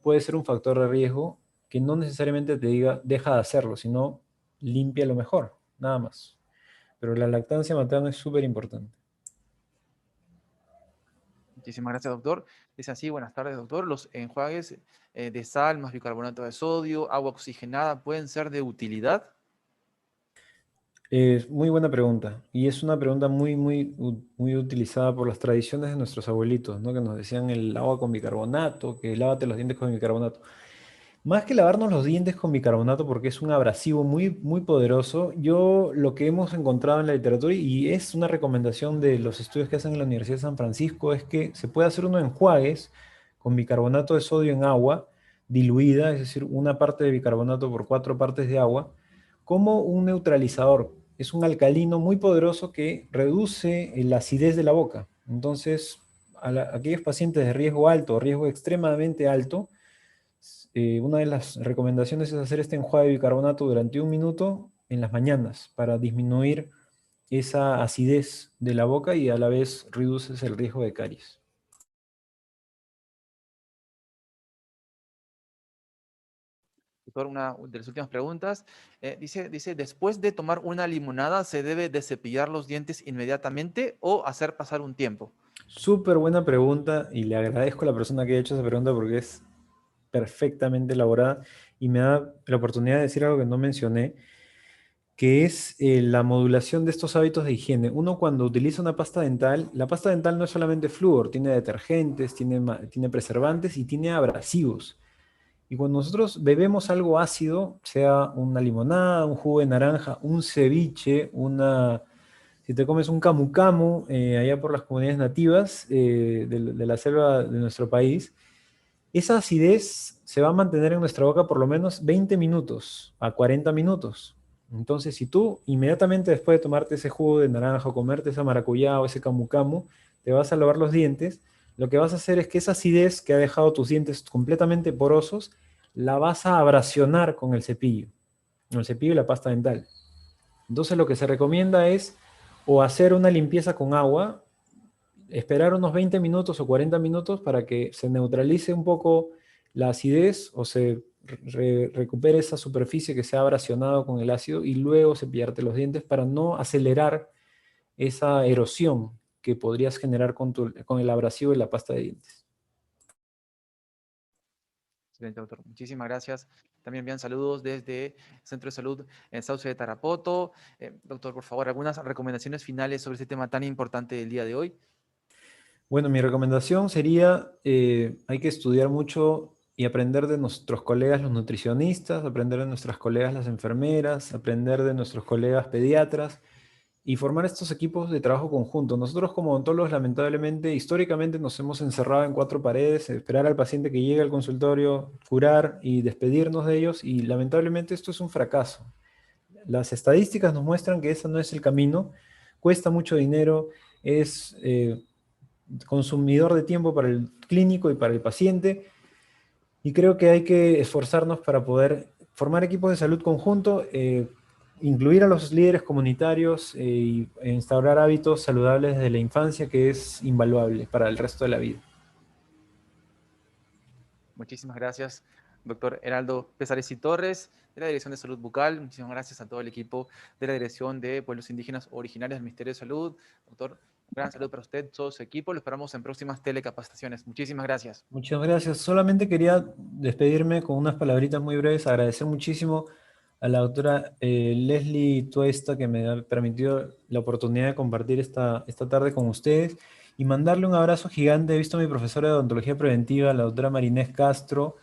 puede ser un factor de riesgo que no necesariamente te diga deja de hacerlo, sino limpia lo mejor, nada más. Pero la lactancia materna es súper importante. Muchísimas gracias, doctor. Dice así, buenas tardes, doctor. Los enjuagues de sal más bicarbonato de sodio, agua oxigenada, ¿pueden ser de utilidad? Muy buena pregunta. Y es una pregunta muy utilizada por las tradiciones de nuestros abuelitos, ¿no? Que nos decían el agua con bicarbonato, que lávate los dientes con bicarbonato. Más que lavarnos los dientes con bicarbonato, porque es un abrasivo muy poderoso, yo lo que hemos encontrado en la literatura, y es una recomendación de los estudios que hacen en la Universidad de San Francisco, es que se puede hacer unos enjuagues con bicarbonato de sodio en agua diluida, es decir, una parte de bicarbonato por 4 partes de agua, como un neutralizador. Es un alcalino muy poderoso que reduce la acidez de la boca. Entonces, aquellos pacientes de riesgo alto o riesgo extremadamente alto, una de las recomendaciones es hacer este enjuague de bicarbonato durante 1 minuto en las mañanas para disminuir esa acidez de la boca y a la vez reduces el riesgo de caries. Doctor, una de las últimas preguntas. Dice, después de tomar una limonada, ¿se debe de cepillar los dientes inmediatamente o hacer pasar un tiempo? Súper buena pregunta y le agradezco a la persona que ha hecho esa pregunta porque es perfectamente elaborada y me da la oportunidad de decir algo que no mencioné, que es la modulación de estos hábitos de higiene. Uno cuando utiliza una pasta dental, la pasta dental no es solamente flúor, tiene detergentes, tiene preservantes y tiene abrasivos. Y cuando nosotros bebemos algo ácido, sea una limonada, un jugo de naranja, un ceviche, si te comes un camu camu, allá por las comunidades nativas de la selva de nuestro país, esa acidez se va a mantener en nuestra boca por lo menos 20 minutos a 40 minutos. Entonces, si tú inmediatamente después de tomarte ese jugo de naranja o comerte esa maracuyá o ese camu camu, te vas a lavar los dientes, lo que vas a hacer es que esa acidez que ha dejado tus dientes completamente porosos, la vas a abrasionar con el cepillo y la pasta dental. Entonces, lo que se recomienda es o hacer una limpieza con agua, esperar unos 20 minutos o 40 minutos para que se neutralice un poco la acidez o se recupere esa superficie que se ha abrasionado con el ácido y luego cepillarte los dientes para no acelerar esa erosión que podrías generar con el abrasivo y la pasta de dientes. Excelente, doctor. Muchísimas gracias. También envían saludos desde Centro de Salud en Sauce de Tarapoto. Doctor, por favor, algunas recomendaciones finales sobre este tema tan importante del día de hoy. Bueno, mi recomendación sería, hay que estudiar mucho y aprender de nuestros colegas los nutricionistas, aprender de nuestras colegas las enfermeras, aprender de nuestros colegas pediatras y formar estos equipos de trabajo conjunto. Nosotros como odontólogos, lamentablemente, históricamente nos hemos encerrado en 4 paredes, esperar al paciente que llegue al consultorio, curar y despedirnos de ellos y lamentablemente esto es un fracaso. Las estadísticas nos muestran que ese no es el camino, cuesta mucho dinero, es consumidor de tiempo para el clínico y para el paciente y creo que hay que esforzarnos para poder formar equipos de salud conjunto, incluir a los líderes comunitarios e instaurar hábitos saludables desde la infancia, que es invaluable para el resto de la vida. Muchísimas gracias, doctor Heraldo Pesares y Torres, de la Dirección de Salud Bucal. Muchísimas gracias a todo el equipo de la Dirección de Pueblos Indígenas Originarios del Ministerio de Salud. Doctor, gran salud para usted, todo su equipo. Lo esperamos en próximas telecapacitaciones. Muchísimas gracias. Muchas gracias. Solamente quería despedirme con unas palabritas muy breves, agradecer muchísimo a la doctora Leslie Tuesta que me ha permitido la oportunidad de compartir esta tarde con ustedes y mandarle un abrazo gigante. He visto a mi profesora de odontología preventiva, la doctora Marinés Castro.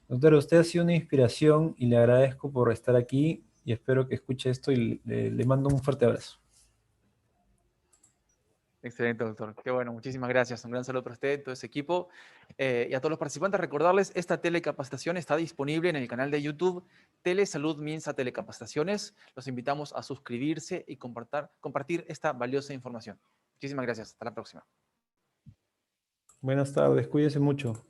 Doctora, usted ha sido una inspiración y le agradezco por estar aquí y espero que escuche esto y le mando un fuerte abrazo. Excelente, doctor. Qué bueno, muchísimas gracias. Un gran saludo para usted, todo ese equipo. Y a todos los participantes, recordarles, esta telecapacitación está disponible en el canal de YouTube Telesalud Minsa Telecapacitaciones. Los invitamos a suscribirse y compartir esta valiosa información. Muchísimas gracias. Hasta la próxima. Buenas tardes, cuídese mucho.